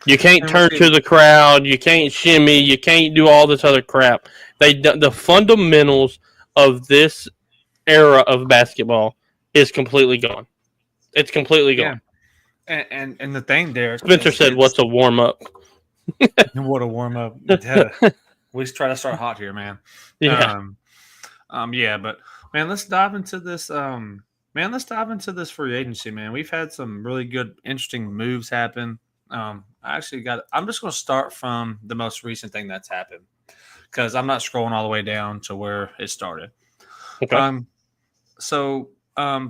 You can't turn to the crowd. You can't shimmy. You can't do all this other crap. The fundamentals of this era of basketball is completely gone. It's completely gone. Yeah. And the thing there, Spencer said, "What's a warm up?" What a warm up. We just try to start hot here, man. Yeah. Yeah, but man, let's dive into this. Let's dive into this free agency, man. We've had some really good, interesting moves happen. I'm just going to start from the most recent thing that's happened because I'm not scrolling all the way down to where it started. Okay. So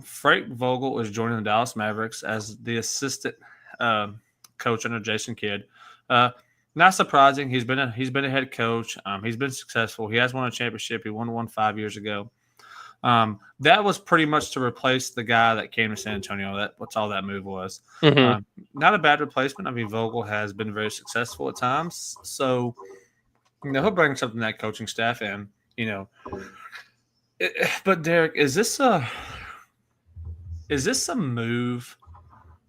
Frank Vogel is joining the Dallas Mavericks as the assistant coach under Jason Kidd. Not surprising. He's been a head coach. He's been successful. He has won a championship. He won one 5 years ago. That was pretty much to replace the guy that came to San Antonio. What's all that move was. Mm-hmm. Not a bad replacement. I mean, Vogel has been very successful at times. So, he'll bring something to that coaching staff and, but Derek, is this a move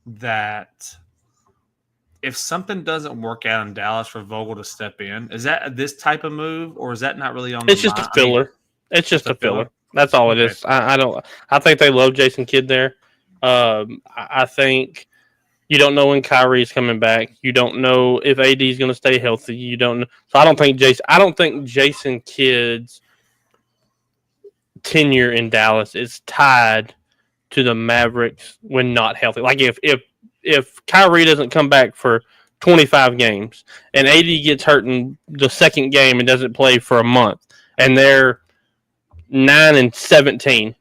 that if something doesn't work out in Dallas for Vogel to step in, is that this type of move or is that not really on? It's just a filler. It's just a filler. That's all it is. I think they love Jason Kidd there. I think you don't know when Kyrie's coming back. You don't know if AD is going to stay healthy. You don't know. So I don't think Jason Kidd's tenure in Dallas is tied to the Mavericks when not healthy. Like if Kyrie doesn't come back for 25 games and AD gets hurt in the second game and doesn't play for a month and they're 9-17,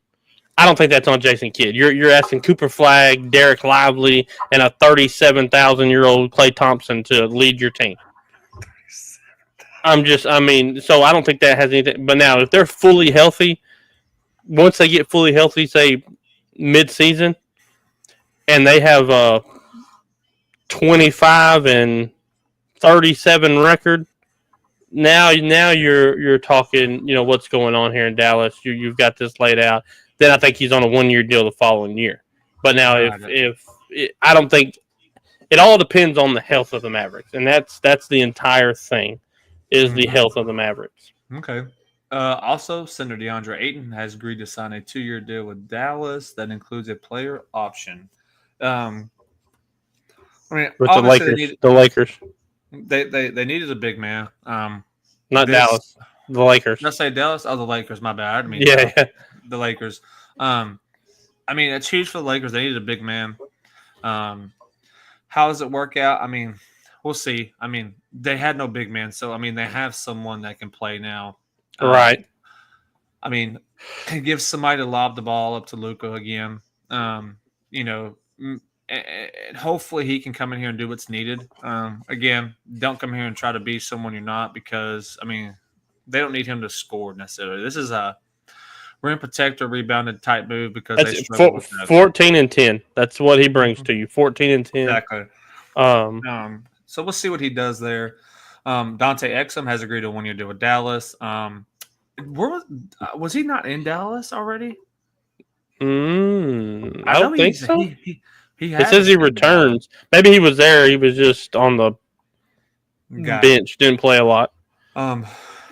I don't think that's on Jason Kidd. You're asking Cooper Flagg, Derek Lively, and a 37,000-year-old Klay Thompson to lead your team. So I don't think that has anything. But now, if they're fully healthy, once they get fully healthy, say mid-season, and they have a 25 and 37 record, now you're talking. What's going on here in Dallas? You've got this laid out. Then I think he's on a 1-year deal the following year. But now, I don't think it all depends on the health of the Mavericks, and that's the entire thing. Is the health of the Mavericks. Okay. Also, Senator DeAndre Ayton has agreed to sign a 2-year deal with Dallas that includes a player option. With the Lakers. They needed a big man. Not Dallas. The Lakers. Did I say Dallas? Oh, the Lakers. My bad. The Lakers. It's huge for the Lakers. They needed a big man. How does it work out? We'll see. They had no big man, so they have someone that can play now. Right. Give somebody to lob the ball up to Luka again. And hopefully he can come in here and do what's needed. Again, don't come here and try to be someone you're not, because they don't need him to score necessarily. This is a rim protector, rebounded type move, because they struggle with that. 14 and 10. That's what he brings to you. 14 and 10. Exactly. So we'll see what he does there. Dante Exum has agreed to a 1-year deal with Dallas. Was he not in Dallas already? I don't think so. It says he returns. Maybe he was there. He was just on the bench. Didn't play a lot.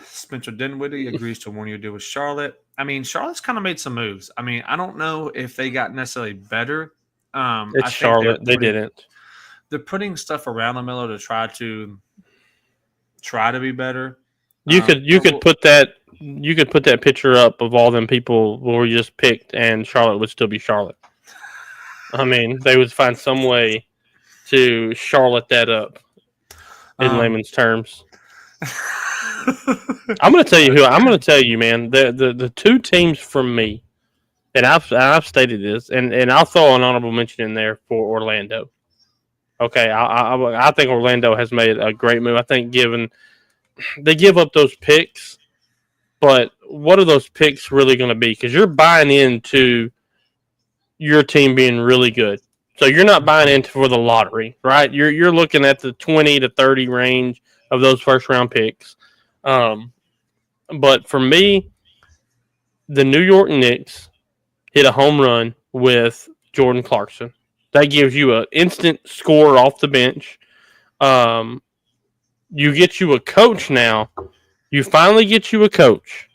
Spencer Dinwiddie agrees to a 1-year deal with Charlotte. Charlotte's kind of made some moves. I don't know if they got necessarily better. It's Charlotte. They didn't. They're putting stuff around LaMelo to try to be better. You could put that picture up of all them people who were just picked, and Charlotte would still be Charlotte. They would find some way to Charlotte that up in layman's terms. I'm going to tell you, man. The two teams from me, and I've stated this, and I'll throw an honorable mention in there for Orlando. Okay, I think Orlando has made a great move. I think they give up those picks, but what are those picks really going to be? Because you're buying into your team being really good. So you're not buying into for the lottery, right? You're looking at the 20 to 30 range of those first round picks. But for me, the New York Knicks hit a home run with Jordan Clarkson. That gives you an instant score off the bench. You get you a coach now. You finally get you a coach.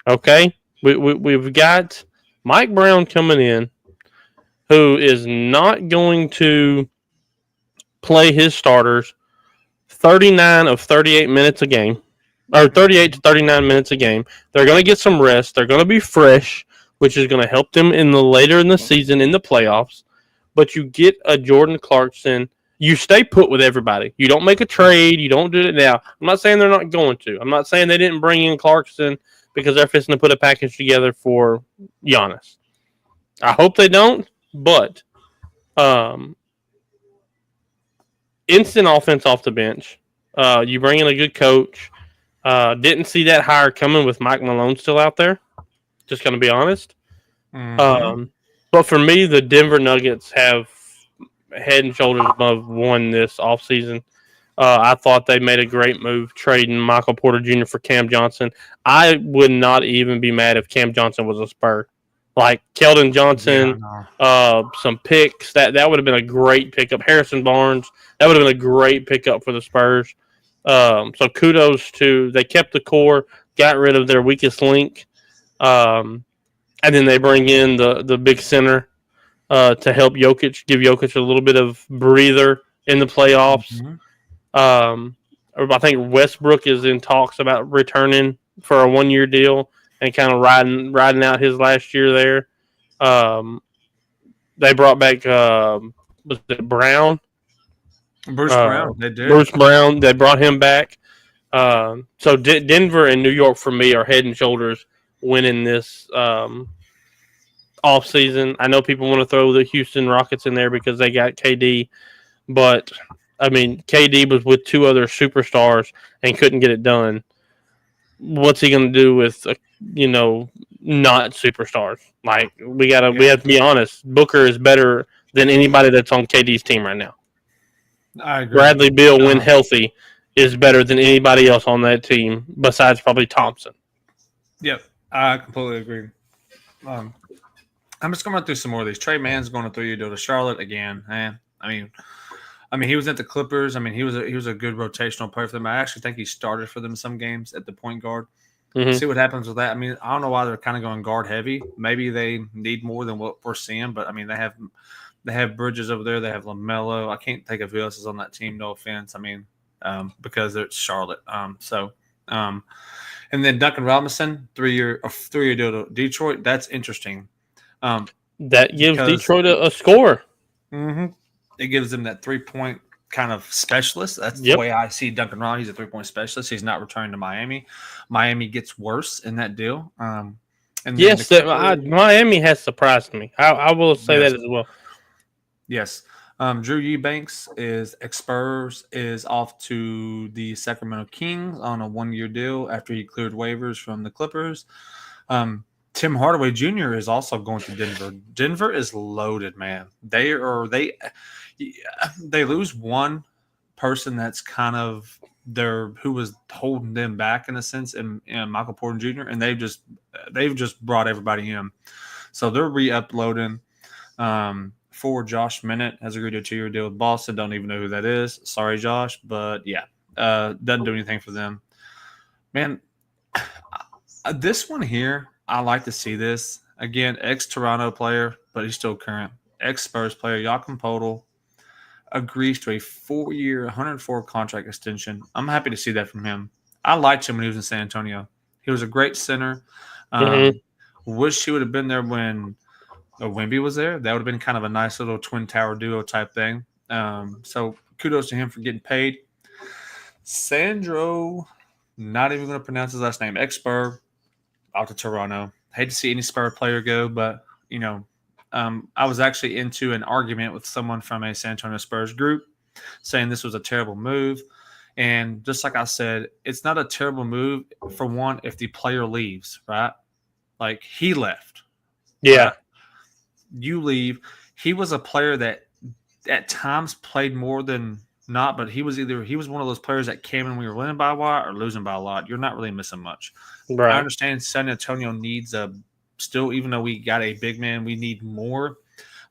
Okay? We've got Mike Brown coming in, who is not going to play his starters 39 of 38 minutes a game, or 38 to 39 minutes a game. They're going to get some rest. They're going to be fresh, which is going to help them later in the season in the playoffs. But you get a Jordan Clarkson. You stay put with everybody. You don't make a trade. You don't do it now. I'm not saying they're not going to. I'm not saying they didn't bring in Clarkson because they're fixing to put a package together for Giannis. I hope they don't, but instant offense off the bench. You bring in a good coach. Didn't see that hire coming with Mike Malone still out there. Just going to be honest. Mm-hmm. But for me, the Denver Nuggets have head and shoulders above won this offseason. I thought they made a great move trading Michael Porter Jr. for Cam Johnson. I would not even be mad if Cam Johnson was a Spur. Like Keldon Johnson, some picks. That would have been a great pickup. Harrison Barnes, that would have been a great pickup for the Spurs. So kudos to they kept the core, got rid of their weakest link. And then they bring in the big center to help Jokic, give Jokic a little bit of breather in the playoffs. Mm-hmm. I think Westbrook is in talks about returning for a 1-year deal and kind of riding out his last year there. They brought back was it Brown? Bruce Brown. They did. Bruce Brown. They brought him back. So Denver and New York for me are head and shoulders winning this offseason. I know people want to throw the Houston Rockets in there because they got KD, but I mean, KD was with 2 other superstars and couldn't get it done. What's he going to do with not superstars? Like we have to be honest. Booker is better than anybody that's on KD's team right now. I agree. Bradley Beal, when healthy, is better than anybody else on that team besides probably Thompson. Yep, I completely agree. I'm just going to run through some more of these. Trey Mann's going to 3-year deal to Charlotte again. Man, I mean, he was at the Clippers. I mean, he was a good rotational player for them. I actually think he started for them some games at the point guard. Mm-hmm. See what happens with that. I mean, I don't know why they're kind of going guard heavy. Maybe they need more than what we're seeing. But I mean, they have Bridges over there. They have LaMelo. I can't think of who else is on that team. No offense. I mean, because it's Charlotte. And then Duncan Robinson, 3-year deal to Detroit. That's interesting. That gives Detroit a score. Mm-hmm. It gives them that 3-point kind of specialist. That's the way I see Duncan Robinson. He's a 3-point specialist. He's not returning to Miami. Miami gets worse in that deal. And yes, Miami has surprised me. I will say that as well. Yes. Drew Eubanks Spurs is off to the Sacramento Kings on a 1-year deal after he cleared waivers from the Clippers. Tim Hardaway Jr. is also going to Denver. Denver is loaded, man. They lose one person that's kind of who was holding them back in a sense, and Michael Porter Jr. And they've just brought everybody in, so they're re-uploading. For Josh Minott has agreed to a 2-year deal with Boston. Don't even know who that is. Sorry, Josh, but yeah, doesn't do anything for them. Man, this one here, I like to see this. Again, ex-Toronto player, but he's still current. Ex-Spurs player, Joachim Podol, agrees to a 4-year, $104 contract extension. I'm happy to see that from him. I liked him when he was in San Antonio. He was a great center. Wish he would have been there when Wemby was there. That would have been kind of a nice little twin tower duo type thing. So kudos to him for getting paid. Sandro, not even going to pronounce his last name, ex-Spur, out to Toronto. Hate to see any Spur player go, but, I was actually into an argument with someone from a San Antonio Spurs group saying this was a terrible move. And just like I said, it's not a terrible move, for one, if the player leaves, right? Like, he left. Yeah. Right? You leave. He was a player that at times played more than not, but he was one of those players that came in, we were winning by a lot or losing by a lot. You're not really missing much. Right. I understand San Antonio needs still, even though we got a big man, we need more.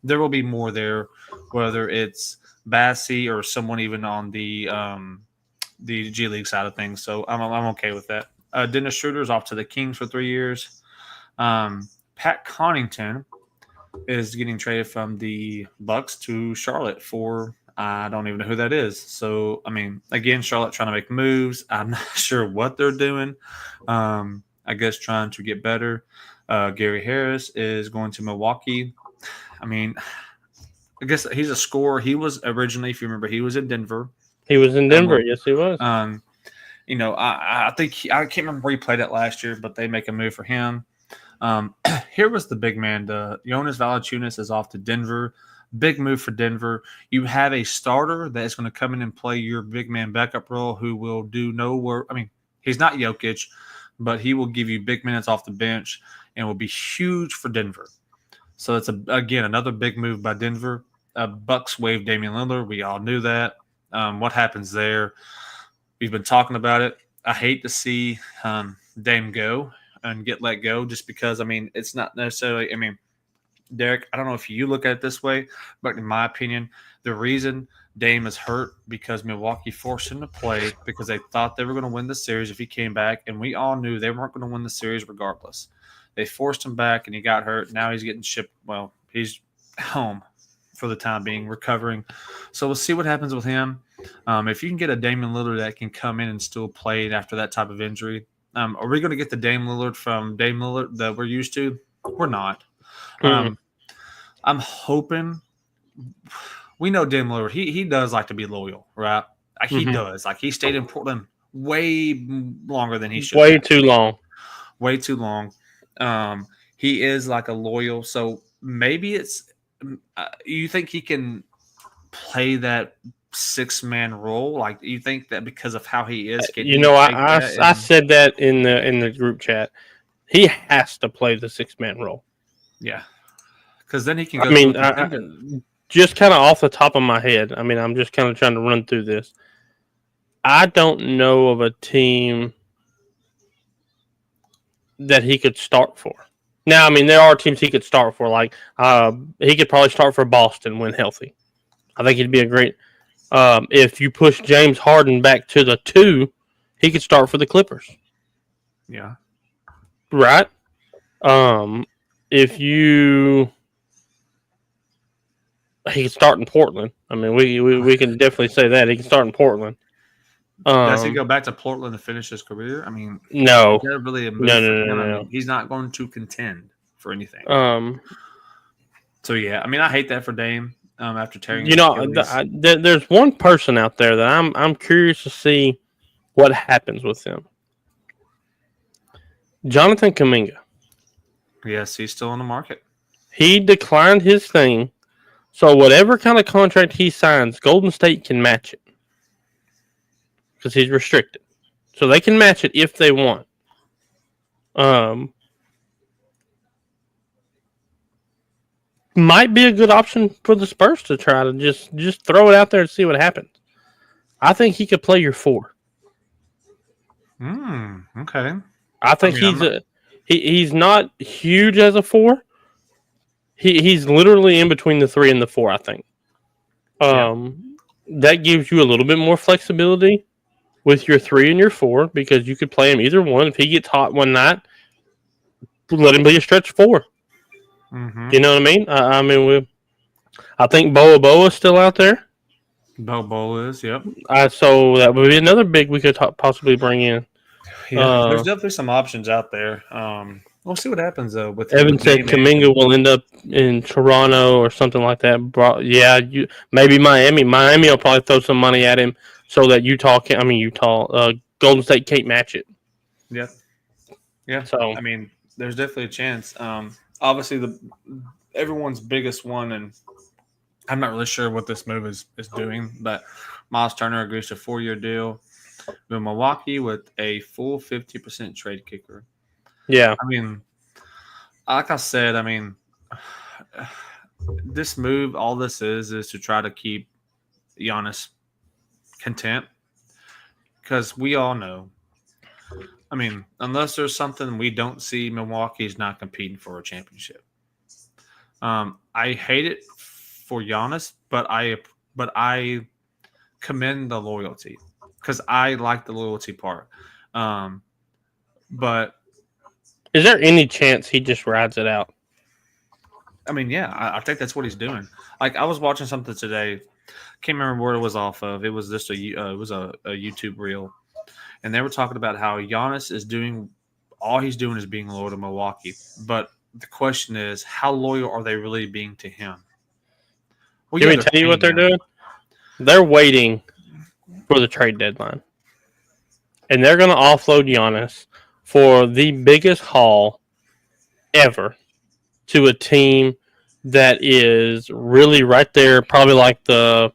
There will be more there, whether it's Bassie or someone even on the G League side of things. So I'm okay with that. Dennis Schroeder's off to the Kings for 3 years. Pat Connaughton is getting traded from the Bucks to Charlotte for I don't even know who that is. So, I mean, again, Charlotte trying to make moves. I'm not sure what they're doing. I guess trying to get better. Gary Harris is going to Milwaukee. I mean, I guess he's a scorer. He was originally, if you remember, he was in Denver. He was in Denver. Yes, he was. I think I can't remember where he played at last year, but they make a move for him. Here was the big man. Jonas Valanciunas is off to Denver. Big move for Denver. You have a starter that is going to come in and play your big man backup role who will do no work. I mean, he's not Jokic, but he will give you big minutes off the bench and will be huge for Denver. So it's, again, another big move by Denver. Bucks waived Damian Lillard. We all knew that. What happens there? We've been talking about it. I hate to see Dame go and get let go just because, I mean, it's not necessarily – I mean, Derek, I don't know if you look at it this way, but in my opinion, the reason Dame is hurt because Milwaukee forced him to play because they thought they were going to win the series if he came back, and we all knew they weren't going to win the series regardless. They forced him back, and he got hurt. Now he's getting shipped. Well, he's home for the time being, recovering. So we'll see what happens with him. If you can get a Damian Lillard that can come in and still play after that type of injury, are we going to get the Dame Lillard from Dame Lillard that we're used to? We're not. I'm hoping we know Dame Lillard. He does like to be loyal, right? He does. Like, he stayed in Portland way longer than he should. Way too long. Way too long. He is like a loyal. So maybe it's you think he can play that 6-man role? Like, you think that because of how he is, I said that in the group chat. He has to play the 6-man role. Yeah, because then he can go. Just kind of off the top of my head. I mean, I'm just kind of trying to run through this. I don't know of a team that he could start for. Now, I mean, there are teams he could start for. Like, he could probably start for Boston when healthy. I think he'd be a great. If you push James Harden back to the 2, he could start for the Clippers. Yeah. Right. He can start in Portland. I mean, we can definitely say that he can start in Portland. Does he go back to Portland to finish his career? I mean, no. Really No. I mean, he's not going to contend for anything. So yeah, I mean, I hate that for Dame. After tearing, there's one person out there that I'm curious to see what happens with him. Jonathan Kuminga. Yes, he's still on the market. He declined his thing, so whatever kind of contract he signs, Golden State can match it because he's restricted, so they can match it if they want. Might be a good option for the Spurs to try to just throw it out there and see what happens. I think he could play your 4. Okay. I think he's not huge as a 4. He's literally in between the 3 and the 4. I think. That gives you a little bit more flexibility with your 3 and your 4 because you could play him either one. If he gets hot one night, let him be a stretch 4. Mm-hmm. You know what I mean? I think Boa is still out there. Boa is, yep. So that would be another big we could possibly bring in. Yeah, there's definitely some options out there. We'll see what happens though. With Evan said Kuminga will end up in Toronto or something like that. Maybe Miami. Miami will probably throw some money at him so that Golden State can't match it. Yeah. Yeah. So I mean, there's definitely a chance. Obviously, everyone's biggest one, and I'm not really sure what this move is doing, but Miles Turner agrees to a 4-year deal with Milwaukee with a full 50% trade kicker. Yeah. I mean, like I said, this move, all this is to try to keep Giannis content because we all know. I mean, unless there's something we don't see, Milwaukee's not competing for a championship. I hate it for Giannis, but I commend the loyalty because I like the loyalty part. But is there any chance he just rides it out? I mean, yeah, I think that's what he's doing. Like I was watching something today, can't remember where it was off of. It was just a YouTube reel. And they were talking about how Giannis is doing – all he's doing is being loyal to Milwaukee. But the question is, how loyal are they really being to him? Well, Let me tell you what they're doing? They're waiting for the trade deadline. And they're going to offload Giannis for the biggest haul ever to a team that is really right there, probably like in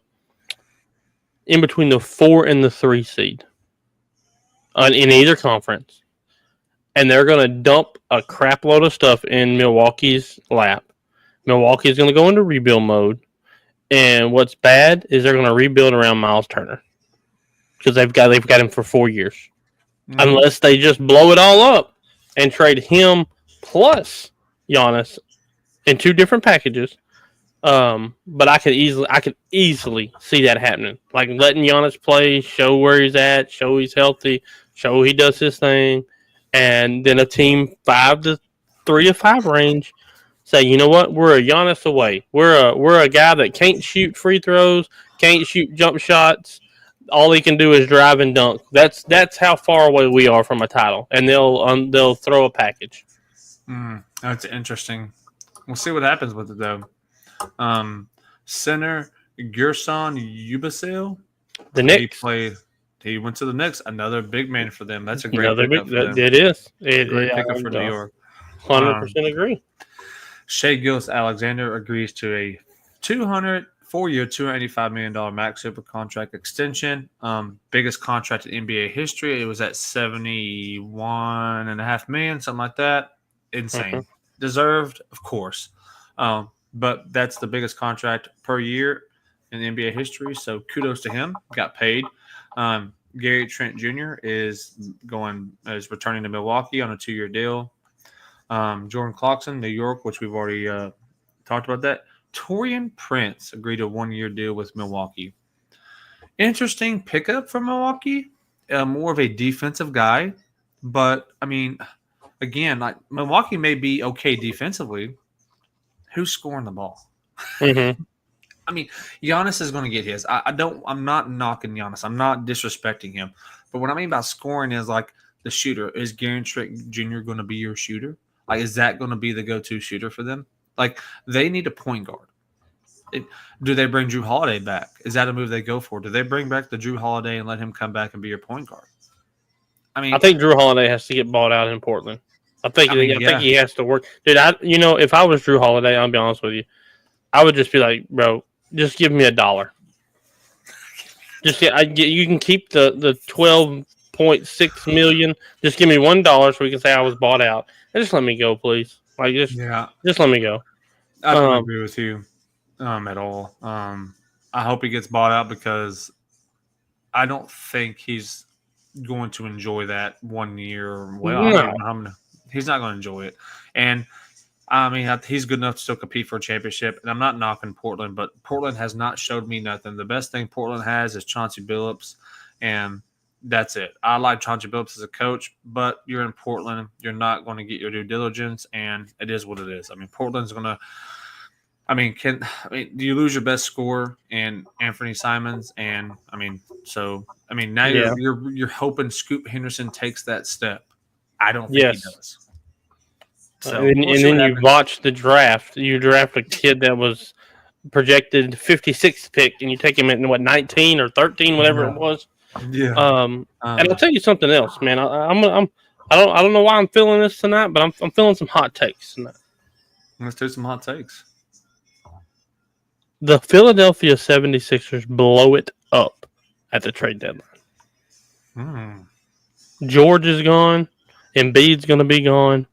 between the 4 and the 3 seed. In either conference, and they're going to dump a crap load of stuff in Milwaukee's lap. Milwaukee is going to go into rebuild mode, and what's bad is they're going to rebuild around Miles Turner because they've got him for 4 years, unless they just blow it all up and trade him plus Giannis in 2 different packages. But I could easily see that happening. Like letting Giannis play, show where he's at, show he's healthy, show he does his thing, and then a team 3 to 5 range say, you know what, we're a Giannis away. We're a guy that can't shoot free throws, can't shoot jump shots. All he can do is drive and dunk. That's how far away we are from a title, and they'll throw a package. That's interesting. We'll see what happens with it though. Center Gerson Yubasel. The Knicks. He went to the Knicks. Another big man for them. That's a great pickup for them. It is. Great pickup for New York. 100% agree. Shea Gilgeous-Alexander agrees to a 4-year, $285 million max super contract extension. Biggest contract in NBA history. It was at $71.5 million, something like that. Insane. Deserved, of course. But that's the biggest contract per year in NBA history. So kudos to him. Got paid. Gary Trent Jr. is returning to Milwaukee on a 2-year deal. Jordan Clarkson, New York, which we've already talked about that. Taurean Prince agreed to a 1-year deal with Milwaukee. Interesting pickup for Milwaukee. More of a defensive guy, but I mean, again, like Milwaukee may be okay defensively. Who's scoring the ball? Mm-hmm. I mean, Giannis is going to get his. I'm not knocking Giannis. I'm not disrespecting him. But what I mean by scoring is like the shooter. Is Gary Trent Jr. going to be your shooter? Like, is that going to be the go-to shooter for them? Like, they need a point guard. Do they bring Drew Holiday back? Is that a move they go for? Do they bring back the Drew Holiday and let him come back and be your point guard? I think Drew Holiday has to get bought out in Portland. I think he has to work. Dude, if I was Drew Holiday, I'll be honest with you, I would just be like, bro, just give me $1. You can keep the $12.6 million. Just give me $1 so we can say I was bought out. And just let me go, please. Like just let me go. I don't agree with you at all. I hope he gets bought out because I don't think he's going to enjoy that 1 year. Well, no. He's not going to enjoy it. And I mean, he's good enough to still compete for a championship. And I'm not knocking Portland, but Portland has not showed me nothing. The best thing Portland has is Chauncey Billups, and that's it. I like Chauncey Billups as a coach, but you're in Portland. You're not going to get your due diligence, and it is what it is. I mean, Portland's going to – do you lose your best scorer in Anthony Simons? And, now you're hoping Scoot Henderson takes that step. I don't think he does. So, and then you watch the draft. You draft a kid that was projected 56th pick, and you take him at 19 or 13, whatever it was. Yeah. And I'll tell you something else, man. I don't know why I'm feeling this tonight, but I'm feeling some hot takes tonight. Let's do some hot takes. The Philadelphia 76ers blow it up at the trade deadline. George is gone. Embiid's going to be gone.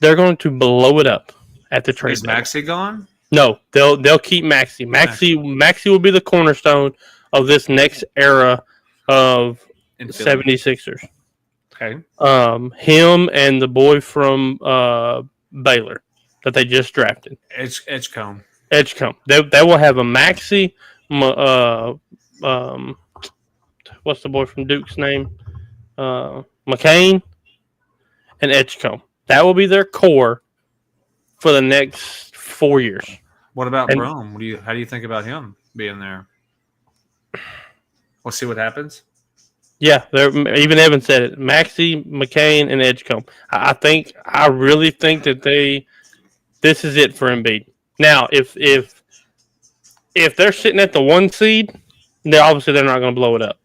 They're going to blow it up at the trade. Is Maxey gone? No, they'll keep Maxey. Maxey will be the cornerstone of this next era of 76ers. Okay. Him and the boy from Baylor that they just drafted. Edgecombe. They will have a Maxey. What's the boy from Duke's name? McCain and Edgecombe. That will be their core for the next 4 years. What about Brome? How do you think about him being there? We'll see what happens. Yeah, even Evan said it. Maxey, McCain, and Edgecombe. I really think that this is it for Embiid. Now, if they're sitting at the 1 seed, they're not going to blow it up.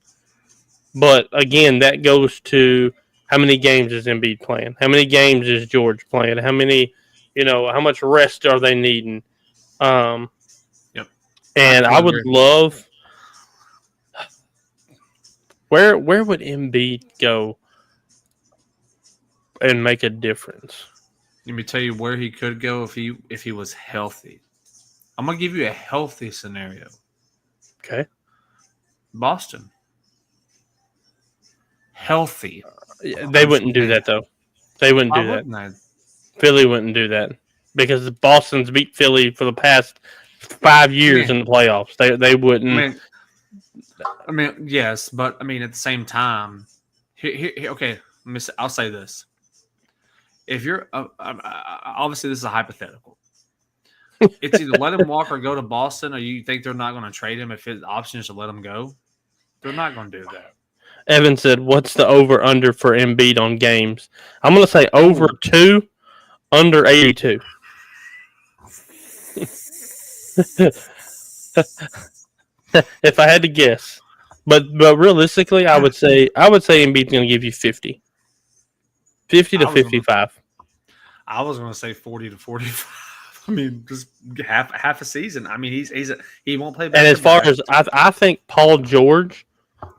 But again, that goes to how many games is Embiid playing? How many games is George playing? How many, how much rest are they needing? Yep. And I would love. Where would Embiid go and make a difference? Let me tell you where he could go if he was healthy. I'm gonna give you a healthy scenario. Okay. Boston. Healthy. They wouldn't do that though. They wouldn't do that. Philly wouldn't do that because Boston's beat Philly for the past 5 years in the playoffs. They wouldn't. I mean, yes, but at the same time, okay. I'll say this: if you're obviously this is a hypothetical. It's either let him walk or go to Boston, or you think they're not going to trade him if his option is to let him go. They're not going to do that. Evan said, "What's the over under for Embiid on games?" I'm going to say over 2, under 82. If I had to guess, but realistically, I would say Embiid's going to give you 50 to 55. I was going to say 40 to 45. I mean, just half a season. I mean, he won't play. And as far as I think Paul George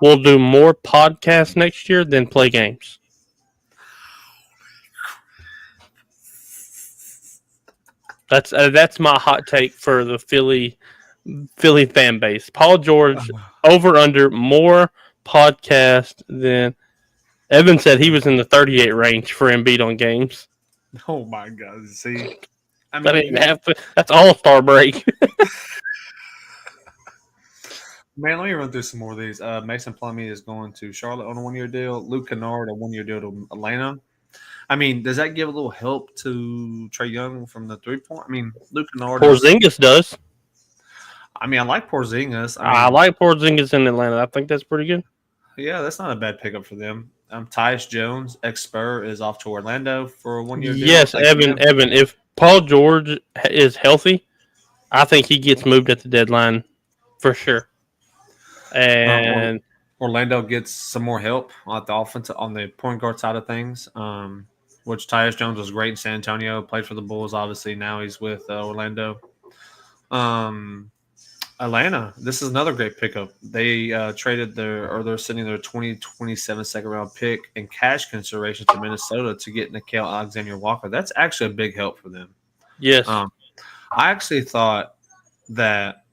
will do more podcasts next year than play games. That's my hot take for the Philly fan base. Paul George over under more podcast than Evan said. He was in the 38 range for Embiid on games. Oh my God! See, I That mean, that's All-Star break. man, let me run through some more of these. Mason Plumlee is going to Charlotte on a 1-year deal. Luke Kennard a 1-year deal to Atlanta. I mean, does that give a little help to Trae Young from the 3-point? I mean, Luke Kennard. Porzingis does. I mean, I like Porzingis. I like Porzingis in Atlanta. I think that's pretty good. Yeah, that's not a bad pickup for them. Tyus Jones, ex-Spur, is off to Orlando for a 1-year deal. Yes, Evan. If Paul George is healthy, I think he gets moved at the deadline for sure. And Orlando gets some more help on the offense, on the point guard side of things. Which Tyus Jones was great in San Antonio, played for the Bulls. Obviously, now he's with Orlando. Atlanta, this is another great pickup. They traded they're sending their 2027 second-round pick and cash consideration to Minnesota to get Nickeil Alexander-Walker. That's actually a big help for them. yes, I actually thought that,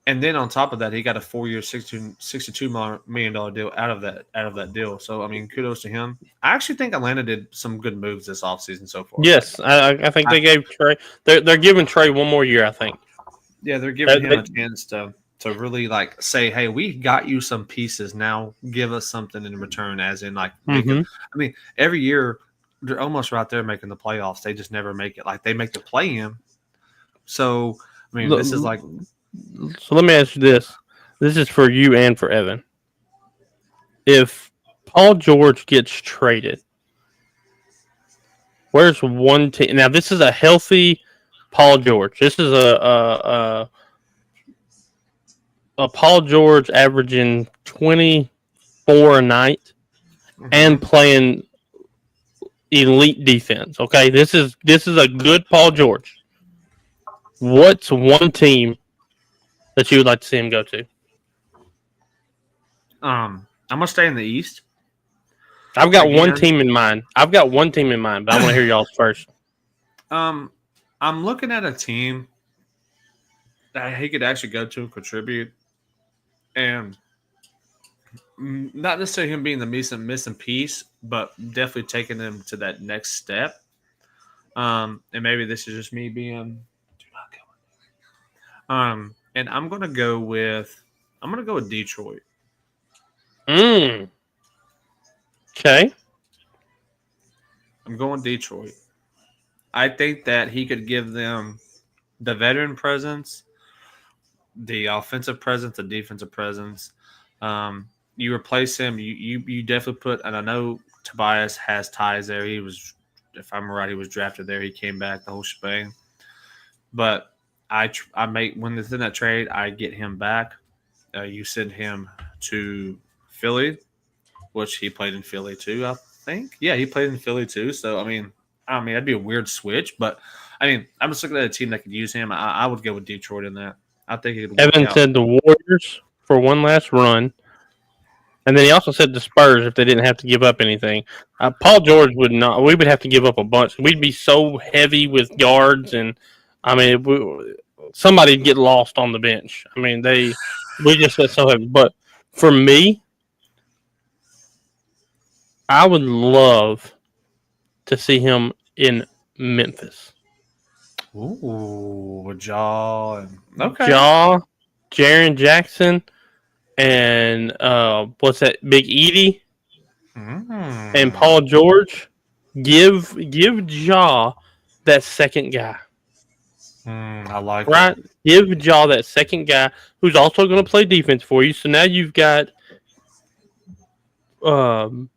and then on top of that, he got a 4-year, $62 million deal out of that deal. So I mean, kudos to him. I actually think Atlanta did some good moves this offseason so far. yes, I think they gave Trae. They're giving Trae one more year. I think. Yeah, they're giving him a chance to really like say, hey, we got you some pieces. Now give us something in return, as in like I mean, every year they're almost right there making the playoffs. They just never make it. Like they make the play-in. So I mean, this is like. So let me ask you this. This is for you and for Evan. If Paul George gets traded, where's one team? Now, this is a healthy Paul George. This is a Paul George averaging 24 a night and playing elite defense. Okay, this is a good Paul George. What's one team that you would like to see him go to? I'm gonna stay in the East. I've got one team in mind. But I want to hear y'all's first. I'm looking at a team that he could actually go to and contribute, and not necessarily him being the missing piece, but definitely taking them to that next step. And maybe this is just me being. And I'm gonna go with Detroit. Okay. I'm going Detroit. I think that he could give them the veteran presence, the offensive presence, the defensive presence. You replace him, you definitely put, and I know Tobias has ties there. He was, if I'm right, he was drafted there. He came back, the whole shebang. But I make, when it's in that trade, I get him back. You send him to Philly, which he played in Philly too, I think. Yeah, he played in Philly too. So I mean, that'd be a weird switch, but I mean, I'm just looking at a team that could use him. I would go with Detroit in that. I think it would. Evan said the Warriors for one last run, and then he also said the Spurs if they didn't have to give up anything. Paul George would not. We would have to give up a bunch. We'd be so heavy with guards, and I mean, somebody'd get lost on the bench. I mean, we just got so heavy. But for me, I would love to see him in Memphis. Ooh, Ja. Okay. Ja, Jaren Jackson, and what's that? Big Edie and Paul George. Give Ja that second guy. I like right. it. Give Ja that second guy who's also going to play defense for you. So now you've got Jaren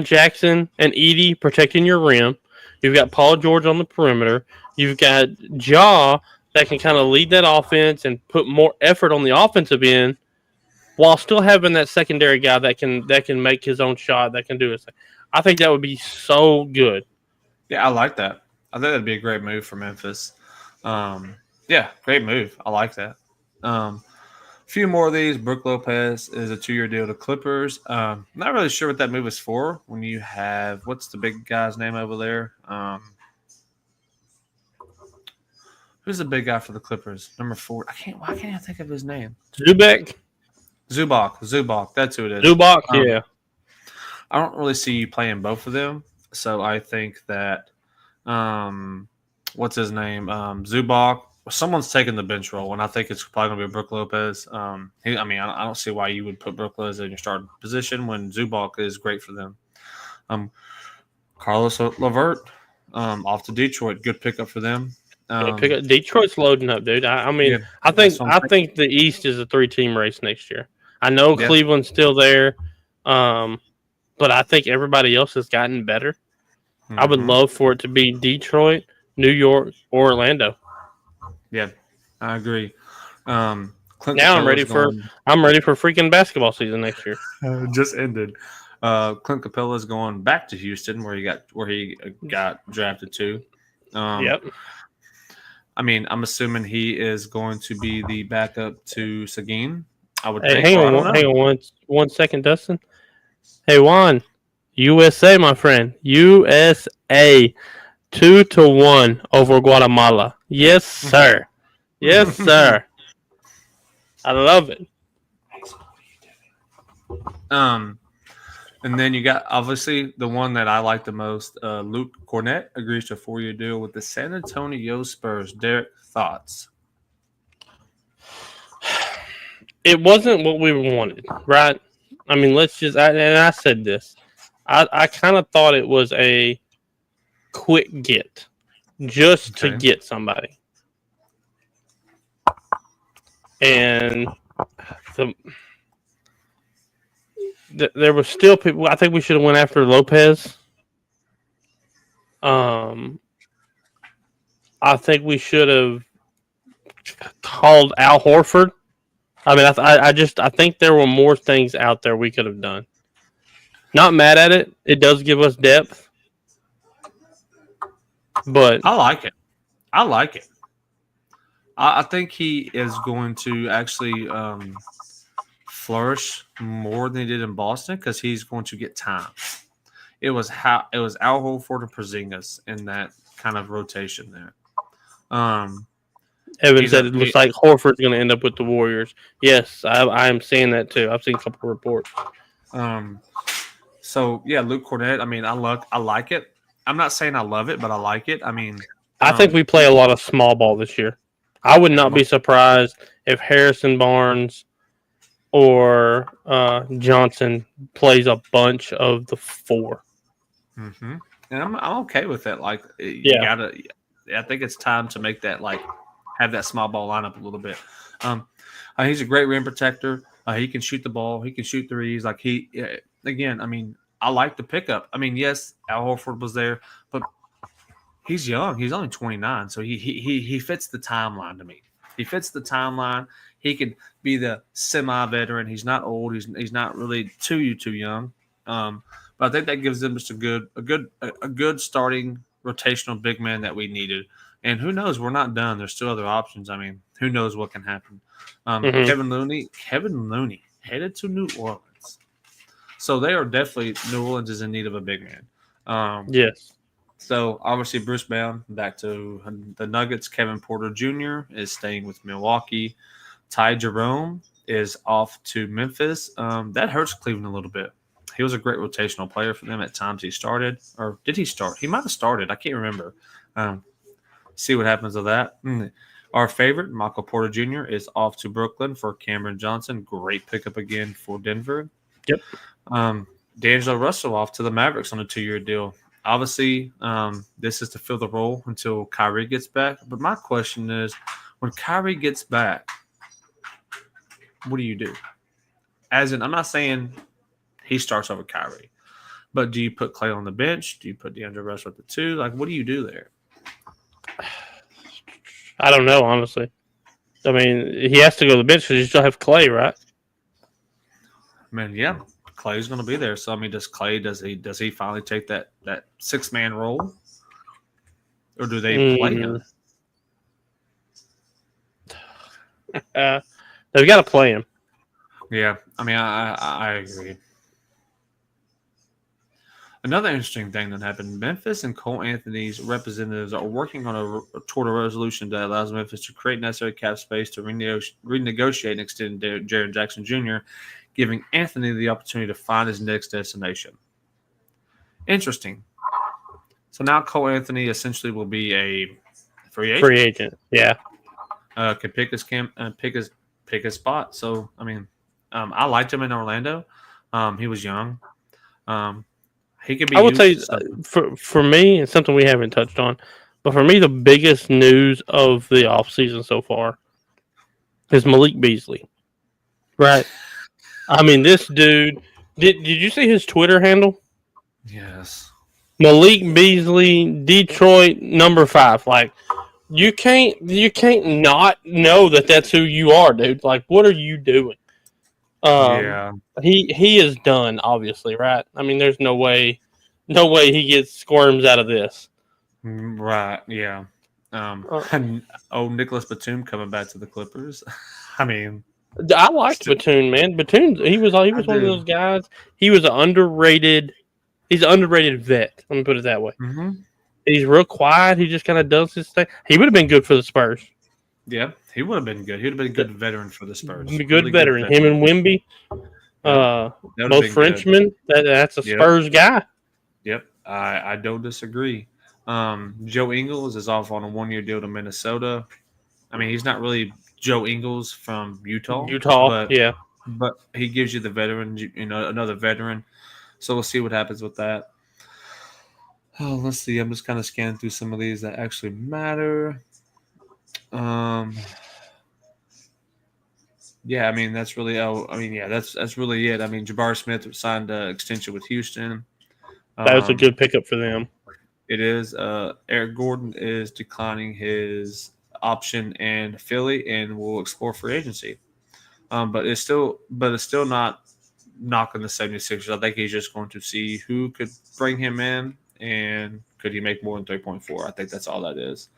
Jackson and Edie protecting your rim. You've got Paul George on the perimeter. You've got Ja that can kind of lead that offense and put more effort on the offensive end while still having that secondary guy that can make his own shot, that can do his thing. I think that would be so good. Yeah, I like that. I think that'd be a great move for Memphis. Yeah, great move. I like that. A few more of these. Brook Lopez is a 2-year deal to Clippers. Not really sure what that move is for. When you have what's the big guy's name over there? Who's the big guy for the Clippers? Number 4. Why can't I think of his name? Zubak. Zubac. That's who it is. Zubac, yeah. I don't really see you playing both of them. So I think that what's his name? Zubac. Someone's taking the bench role, and I think it's probably going to be Brook Lopez. I don't see why you would put Brook Lopez in your starting position when Zubac is great for them. Carlos Levert off to Detroit. Good pickup for them. Detroit's loading up, dude. I think the East is a 3-team race next year. I know Cleveland's still there, but I think everybody else has gotten better. Mm-hmm. I would love for it to be Detroit, New York, or Orlando. Yeah, I agree. Now I'm ready for freaking basketball season next year. Just ended. Clint Capella's going back to Houston, where he got drafted to. Yep. I'm assuming he is going to be the backup to Seguin. I would. Hang on one second, Dustin. Hey Juan, USA, my friend, USA, 2-1 over Guatemala. Yes, sir. Yes, sir. I love it. And then you got obviously the one that I like the most. Luke Cornett agrees to a 4-year deal with the San Antonio Spurs. Derek, thoughts? It wasn't what we wanted, right? I said this. I kind of thought it was a quick get just to get somebody. And there were still people. I think we should have went after Lopez. I think we should have called Al Horford. I think there were more things out there we could have done. Not mad at it. It does give us depth. But I like it. I think he is going to actually flourish more than he did in Boston because he's going to get time. It was Al Horford and Porzingis in that kind of rotation there. Evan said it looks like Horford's going to end up with the Warriors. Yes, I am seeing that too. I've seen a couple of reports. So yeah, Luke Cornett. I like it. I'm not saying I love it, but I like it. I think we play a lot of small ball this year. I would not be surprised if Harrison Barnes or Johnson plays a bunch of the 4. Mm-hmm. And I'm okay with that. I think it's time to make that have that small ball lineup a little bit. He's a great rim protector. He can shoot the ball. He can shoot threes. I like the pickup. Yes, Al Horford was there, but he's young. He's only 29, so he fits the timeline to me. He fits the timeline. He could be the semi-veteran. He's not old. He's not really too young. But I think that gives them just a good starting rotational big man that we needed. And who knows? We're not done. There's still other options. Who knows what can happen? Kevin Looney headed to New Orleans. So they are definitely – New Orleans is in need of a big man. Yes. So, obviously, Bruce Brown back to the Nuggets. Kevin Porter Jr. is staying with Milwaukee. Ty Jerome is off to Memphis. That hurts Cleveland a little bit. He was a great rotational player for them at times. He started. Or did he start? He might have started. I can't remember. See what happens with that. Our favorite, Michael Porter Jr., is off to Brooklyn for Cameron Johnson. Great pickup again for Denver. Yep. D'Angelo Russell off to the Mavericks on a 2-year deal. Obviously, this is to fill the role until Kyrie gets back. But my question is, when Kyrie gets back, what do you do? I'm not saying he starts over Kyrie, but do you put Clay on the bench? Do you put D'Angelo Russell at the 2? What do you do there? I don't know, honestly. He has to go to the bench because you still have Clay, right? Yeah. Clay's going to be there. So does Clay does he finally take that 6-man role? or do they play him? They've got to play him. Yeah, I mean, I agree. Another interesting thing that happened: Memphis and Cole Anthony's representatives are working on toward a resolution that allows Memphis to create necessary cap space to renegotiate and extend Jaren Jackson Jr., giving Anthony the opportunity to find his next destination. Interesting. So now Cole Anthony essentially will be a free agent. Yeah. Can pick his spot. So I mean, I liked him in Orlando. He was young. He could be. I would say for me, it's something we haven't touched on, but for me, the biggest news of the offseason so far is Malik Beasley. Right. I mean, this dude. Did you see his Twitter handle? Yes. Malik Beasley, Detroit #5. Like, you can't not know that that's who you are, dude. Like, what are you doing? Yeah. He is done, obviously, right? I mean, there's no way he squirms out of this. Right. Yeah. And Nicholas Batum coming back to the Clippers. I mean, I liked Batum, man. Batum, he was one of those guys. He was an underrated. He's an underrated vet. Let me put it that way. Mm-hmm. He's real quiet. He just kind of does his thing. He would have been good for the Spurs. Yeah, he would have been good. He would have been a good veteran for the Spurs. A good veteran. Him and Wemby, both Frenchmen. That's a Spurs guy. Yep, I don't disagree. Joe Ingles is off on a 1-year deal to Minnesota. I mean, he's not really Joe Ingles from Utah. But he gives you the veteran, another veteran. So we'll see what happens with that. Oh, let's see. I'm just kind of scanning through some of these that actually matter. Yeah, I mean that's really. That's really it. I mean, Jabari Smith signed an extension with Houston. That was a good pickup for them. It is. Eric Gordon is declining his option in Philly and will explore free agency. But it's still not knocking the 76ers. I think he's just going to see who could bring him in and could he make more than 3.4. I think that's all that is.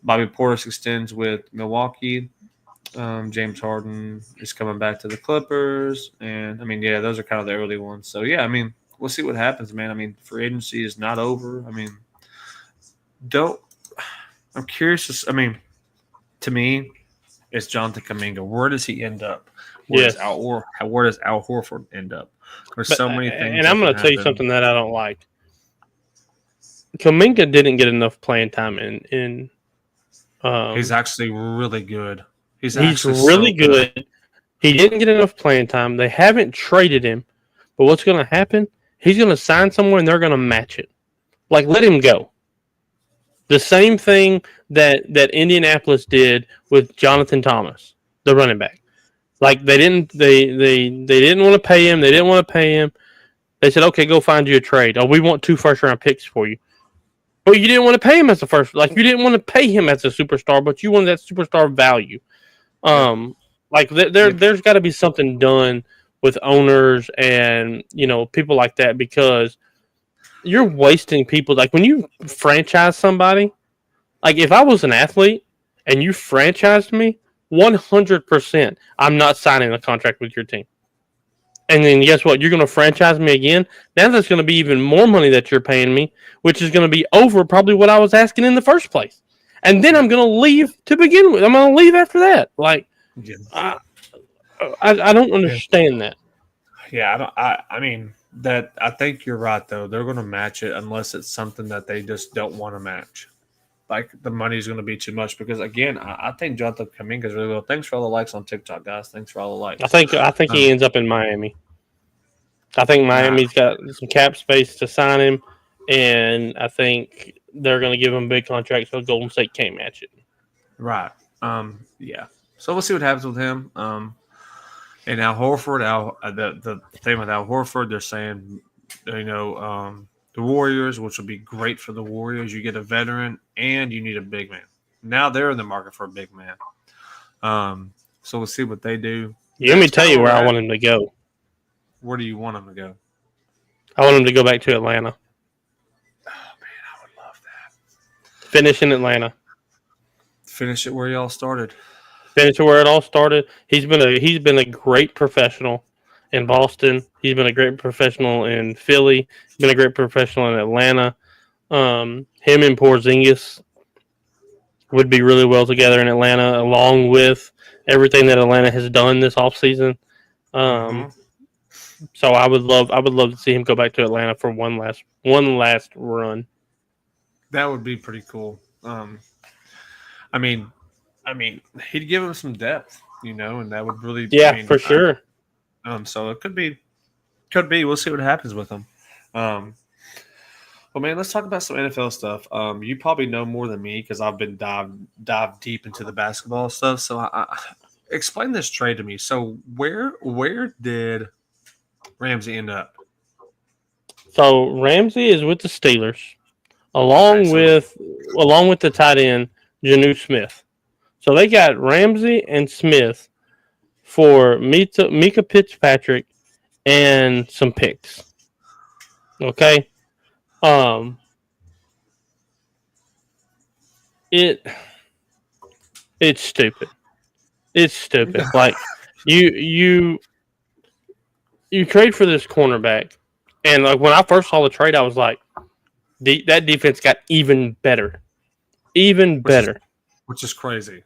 Bobby Portis extends with Milwaukee. James Harden is coming back to the Clippers. And, I mean, yeah, those are kind of the early ones. So, yeah, I mean, we'll see what happens, man. I mean, free agency is not over. I mean, I'm curious. To me, it's Jonathan Kuminga. Where does he end up? Where does Al Horford end up? There's so many things. And I'm going to tell you something that I don't like. Kuminga didn't get enough playing time in he's actually really good. He's really good. He didn't get enough playing time. They haven't traded him. But what's going to happen? He's going to sign somewhere and they're going to match it. Like, let him go. The same thing that Indianapolis did with Jonathan Thomas, the running back. Like, they didn't want to pay him. They didn't want to pay him. They said, okay, go find you a trade. Oh, we want 2 first-round picks for you. But you didn't want to pay him as a first. Like, you didn't want to pay him as a superstar, but you wanted that superstar value. There's got to be something done with owners and, people like that, because you're wasting people. Like, when you franchise somebody, like, if I was an athlete and you franchised me, 100%, I'm not signing a contract with your team. And then guess what? You're going to franchise me again. Now that's going to be even more money that you're paying me, which is going to be over probably what I was asking in the first place. And then I'm going to leave to begin with. I'm going to leave after that. Like, I don't understand that. Yeah, I think you're right, though. They're going to match it unless it's something that they just don't want to match. Like, the money's going to be too much because, again, I think Jonathan Kuminga is really well. Thanks for all the likes on TikTok, guys. Thanks for all the likes. I think he ends up in Miami. I think Miami's got some cap space to sign him, and I think they're going to give him a big contract so Golden State can't match it. Right. Yeah. So we'll see what happens with him. And Al Horford, the thing with Al Horford, they're saying, the Warriors, which will be great for the Warriors. You get a veteran and you need a big man. Now they're in the market for a big man. So we'll see what they do. Let me tell you where I want him to go. Where do you want him to go? I want him to go back to Atlanta. Oh, man, I would love that. Finish in Atlanta. Finish it where y'all started. Finish it where it all started. He's been a great professional in Boston. He's been a great professional in Philly. He's been a great professional in Atlanta. Him and Porzingis would be really well together in Atlanta, along with everything that Atlanta has done this offseason. So I would love to see him go back to Atlanta for one last run. That would be pretty cool. I mean, he'd give him some depth, and that would really for sure. So it could be. We'll see what happens with him. Well, man, let's talk about some NFL stuff. You probably know more than me because I've been dive deep into the basketball stuff. So I explain this trade to me. So where did Ramsey end up? So Ramsey is with the Steelers, along with the tight end Jonnu Smith. So they got Ramsey and Smith for Mika Fitzpatrick and some picks. Okay. It's stupid. It's stupid. Like you trade for this cornerback, and like when I first saw the trade, I was like, that defense got even better, which is crazy.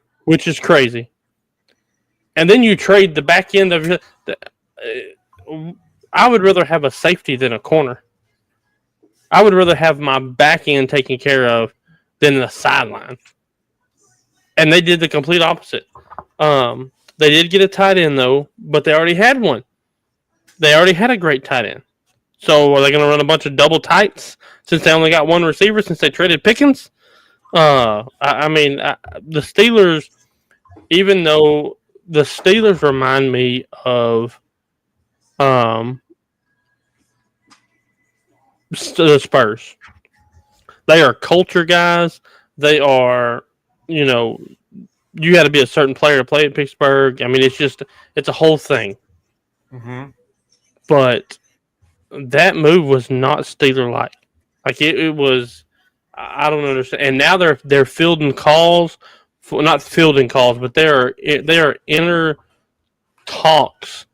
And then you trade the back end of I would rather have a safety than a corner. I would rather have my back end taken care of than the sideline. And they did the complete opposite. They did get a tight end, though, but they already had one. They already had a great tight end. So are they going to run a bunch of double tights since they only got one receiver since they traded Pickens? The Steelers, even though the Steelers remind me of the Spurs. They are culture guys. They are, you got to be a certain player to play at Pittsburgh. I mean, it's a whole thing. Mm-hmm. But that move was not Steeler-like. Like it was, I don't understand. And now they're fielding calls, not fielding calls, but they are inner talks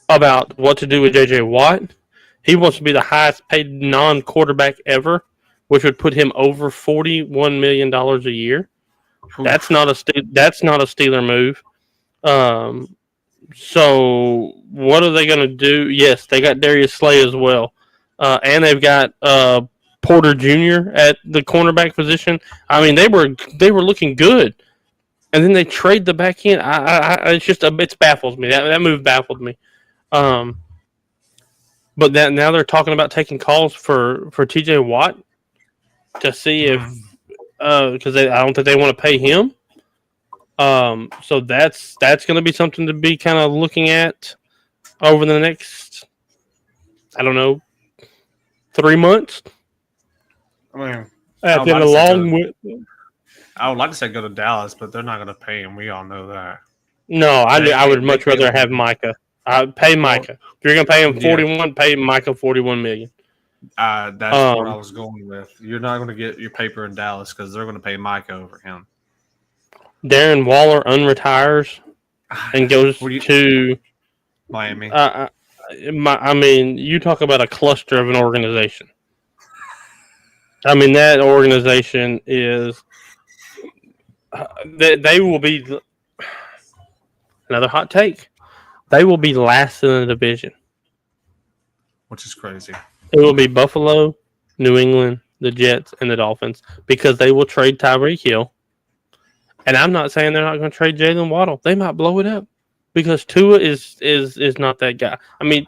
about what to do with J.J. Watt. He wants to be the highest paid non-quarterback ever, which would put him over $41 million a year. That's not a Steeler move. So what are they going to do? Yes, they got Darius Slay as well, and they've got Porter Jr. at the cornerback position. I mean, they were looking good, and then they trade the back end. It baffles me. That move baffled me. But now they're talking about taking calls for T.J. Watt to see if because I don't think they want to pay him. So that's going to be something to be kind of looking at over the next, 3 months. I mean, I would like to say go to Dallas, but they're not going to pay him. We all know that. No, I would much rather have Micah. Pay Micah. If you're going to pay him 41, pay Micah $41 million. That's what I was going with. You're not going to get your paper in Dallas because they're going to pay Micah over him. Darren Waller unretires and goes to Miami. You talk about a cluster of an organization. I mean, that organization is they will be another hot take. They will be last in the division, which is crazy. It will be Buffalo, New England, the Jets, and the Dolphins because they will trade Tyreek Hill. And I'm not saying they're not going to trade Jalen Waddle. They might blow it up because Tua is not that guy. I mean,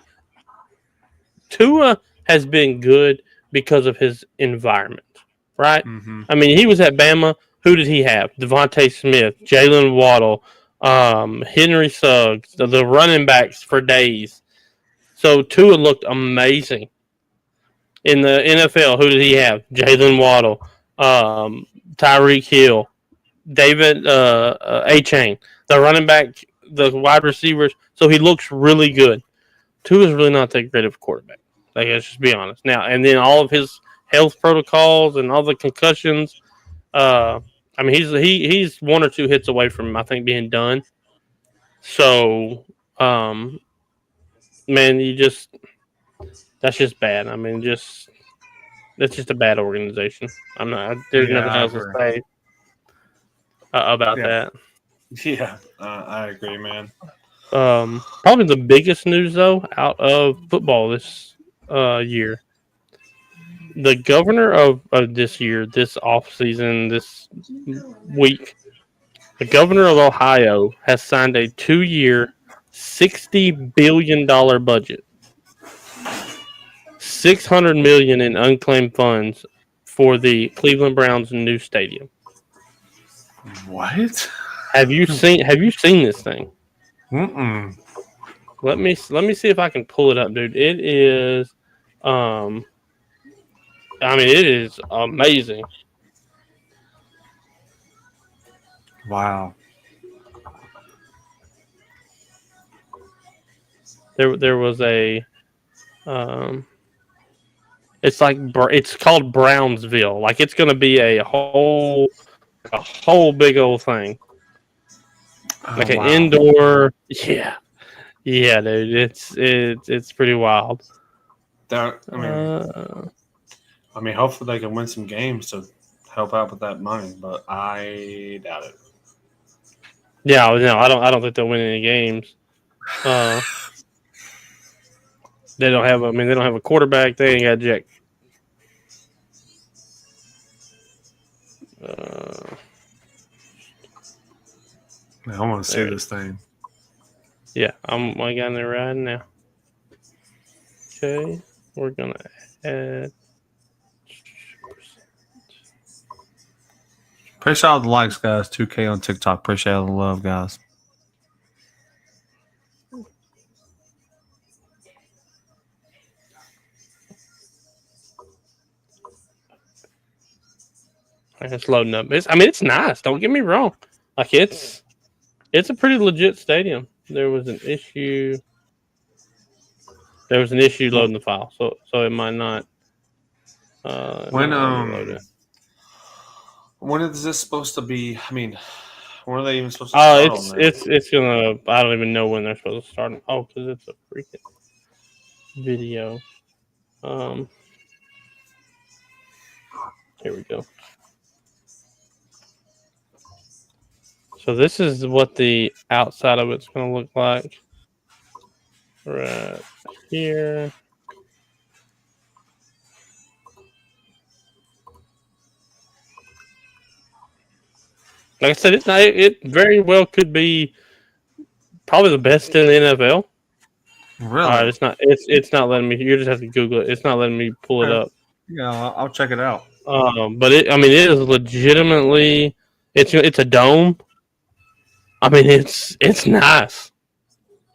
Tua has been good because of his environment, right? Mm-hmm. I mean, he was at Bama. Who did he have? Devontae Smith, Jalen Waddle, Henry Suggs, the running backs for days. So Tua looked amazing. In the NFL, who did he have? Jalen Waddle, Tyreek Hill, David A-Chain, the running back, the wide receivers. So he looks really good. Tua is really not that great of a quarterback. Like, let's just be honest. Now, and then all of his health protocols and all the concussions, I mean, he's one or two hits away from, I think, being done. So, man, that's just bad. I mean, that's just a bad organization. There's nothing else to say about that. Yeah, I agree, man. Probably the biggest news though out of football this year. The governor of this year, this off season, this week, the governor of Ohio has signed a 2-year, $60 billion budget, $600 million in unclaimed funds for the Cleveland Browns' new stadium. What? Have you seen this thing? Mm-mm. Let me see if I can pull it up, dude. It is, it is amazing. Wow. There was a, it's called Brownsville. Like it's going to be a whole big old thing. Like an indoor, yeah, dude. It's pretty wild. I mean, hopefully they can win some games to help out with that money, but I doubt it. Yeah, no, I don't think they'll win any games. They don't have a quarterback. They ain't got jack. I want to see this thing. Yeah, I'm getting there right now. Okay, we're gonna add. Appreciate all the likes, guys. 2K on TikTok. Appreciate all the love, guys. It's loading up. It's nice. Don't get me wrong. Like it's a pretty legit stadium. There was an issue loading the file, so it might not. When is this supposed to be? I mean, when are they even supposed to start? It's gonna. I don't even know when they're supposed to start. Oh, because it's a freaking video. Here we go. So this is what the outside of it's going to look like. Right here. Like I said, it very well could be probably the best in the NFL. Really? It's not letting me. You just have to Google it. It's not letting me pull it up. Yeah, I'll check it out. But it is legitimately. It's a dome. I mean, it's nice.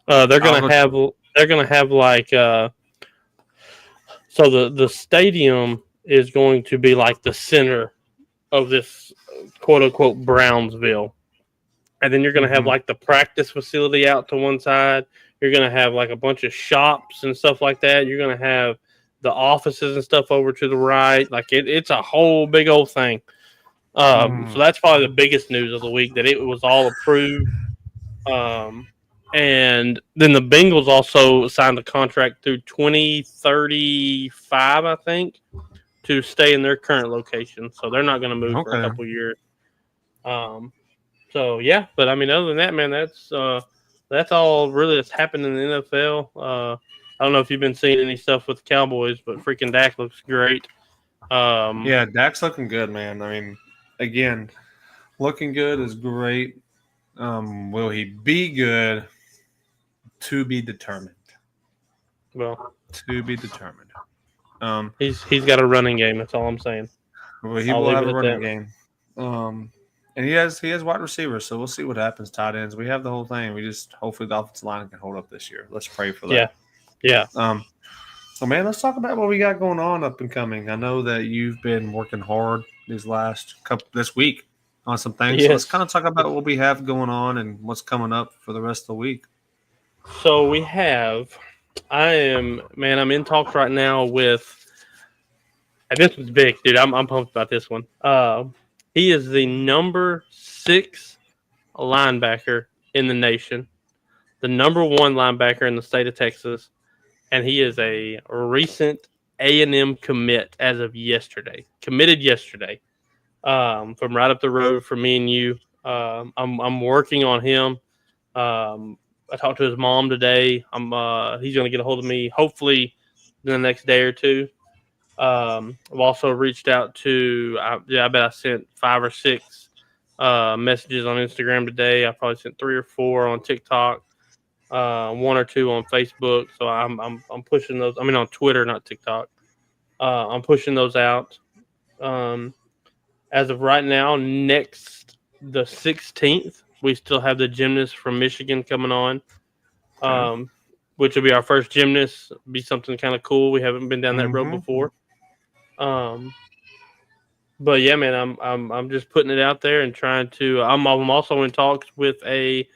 They're gonna have like so the stadium is going to be like the center of this quote unquote Brownsville, and then you're gonna have like the practice facility out to one side. You're gonna have like a bunch of shops and stuff like that. You're gonna have the offices and stuff over to the right. Like it's a whole big old thing. So that's probably the biggest news of the week, that it was all approved. And then the Bengals also signed a contract through 2035, I think, to stay in their current location. So they're not going to move for a couple years. So yeah, but I mean, other than that, man, that's all really that's happened in the NFL. I don't know if you've been seeing any stuff with the Cowboys, but freaking Dak looks great. Yeah, Dak's looking good, man. I mean, again, looking good is great. Will he be good? To be determined. Well, to be determined. He's got a running game. That's all I'm saying. Well, he will have a running game. And he has wide receivers, so we'll see what happens. Tight ends, we have the whole thing. We just hopefully the offensive line can hold up this year. Let's pray for that. Yeah. So man, let's talk about what we got going on up and coming. I know that you've been working hard this week on some things. Yes. So let's kind of talk about what we have going on and what's coming up for the rest of the week. So we have. I'm in talks right now with. And this was big, dude. I'm pumped about this one. He is the number 6 linebacker in the nation, the number 1 linebacker in the state of Texas, and he is a recent A&M commit as of yesterday. Committed yesterday, from right up the road from me and you. I'm working on him. I talked to his mom today. He's going to get a hold of me hopefully in the next day or two. I've also reached out to. I bet I sent 5 or 6 messages on Instagram today. I probably sent 3 or 4 on TikTok, 1 or 2 on Facebook. So I'm pushing those. I mean on Twitter, not TikTok. I'm pushing those out. As of right now, next the 16th, we still have the gymnast from Michigan coming on, which will be our first gymnast. Be something kind of cool. We haven't been down that road before. But yeah, man, I'm just putting it out there and trying to. I'm also in talks with a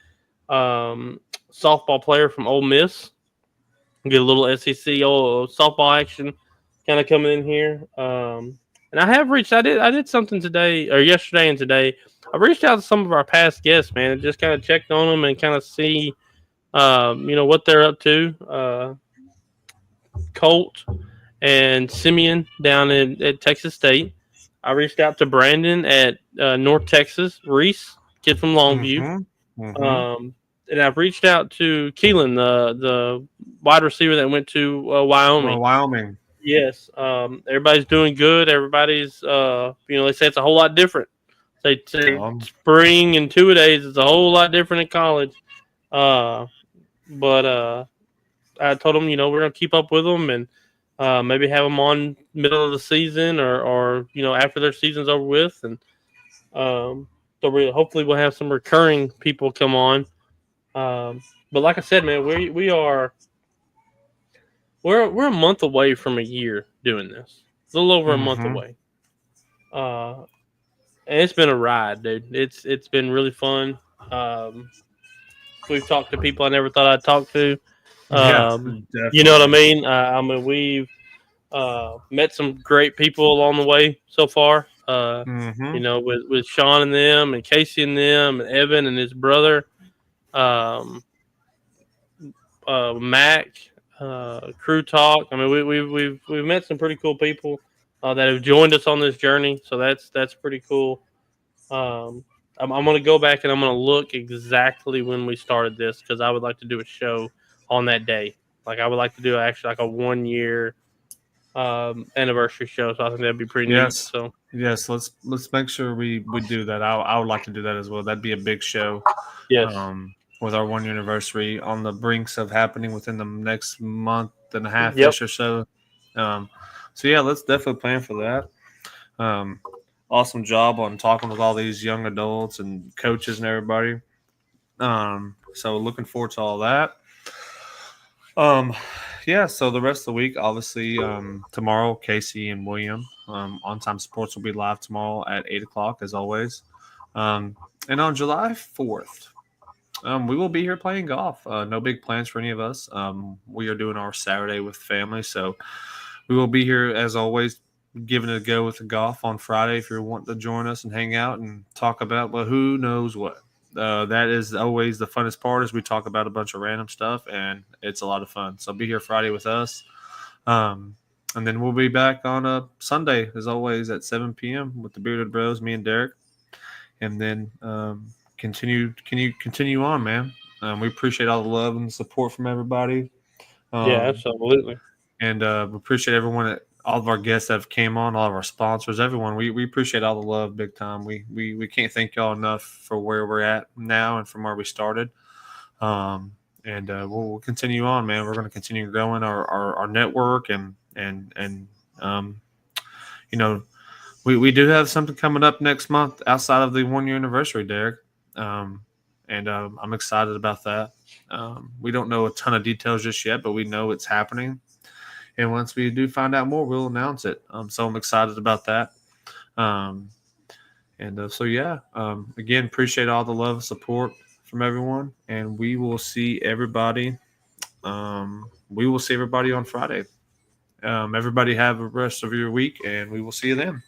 softball player from Ole Miss. Get a little SEC softball action kind of coming in here. And I have reached. I did something today or yesterday and today. I reached out to some of our past guests, man, and just kind of checked on them and kind of see, what they're up to. Colt and Simeon down at Texas State. I reached out to Brandon at North Texas. Reese, kid from Longview. And I've reached out to Keelan, the wide receiver that went to Wyoming. Wyoming. Yes. Everybody's doing good. Everybody's, they say it's a whole lot different. They say spring and 2-a-days is a whole lot different in college. But I told them, we're going to keep up with them and maybe have them on middle of the season or after their season's over with. And so hopefully we'll have some recurring people come on. But like I said, man, we're a month away from a year doing this. It's a little over a month away. And it's been a ride, dude. It's been really fun. We've talked to people I never thought I'd talk to. You know what I mean? We've met some great people along the way so far. With Sean and them and Casey and them and Evan and his brother. Mac, Crew Talk. I mean, we've met some pretty cool people that have joined us on this journey. So that's pretty cool. I'm going to go back and I'm going to look exactly when we started this because I would like to do a show on that day. Like I would like to do actually like a 1-year anniversary show. So I think that'd be pretty neat. So yes, let's make sure we do that. I would like to do that as well. That'd be a big show. Yes. With our 1-year anniversary on the brinks of happening within the next month and a half-ish or so. So yeah, let's definitely plan for that. Awesome job on talking with all these young adults and coaches and everybody. So looking forward to all that. So the rest of the week, obviously, tomorrow, Casey and William, On Time Sports will be live tomorrow at 8 o'clock, as always. And on July 4th, we will be here playing golf. No big plans for any of us. We are doing our Saturday with family, so we will be here, as always, giving it a go with the golf on Friday if you're wanting to join us and hang out and talk about, who knows what. That is always the funnest part is we talk about a bunch of random stuff, and it's a lot of fun. So be here Friday with us. And then we'll be back on a Sunday, as always, at 7 p.m. with the Bearded Bros, me and Derek. And then continue on, man. We appreciate all the love and support from everybody. Yeah, absolutely. And we appreciate everyone all of our guests that have came on, all of our sponsors, everyone. We appreciate all the love big time. We can't thank y'all enough for where we're at now and from where we started. We'll continue on, man. We're going to continue growing our network and we do have something coming up next month outside of the 1-year anniversary, Derek. I'm excited about that. We don't know a ton of details just yet, but we know it's happening. And once we do find out more, we'll announce it. So I'm excited about that. Again, appreciate all the love and support from everyone. And we will see everybody. On Friday. Everybody have the rest of your week, and we will see you then.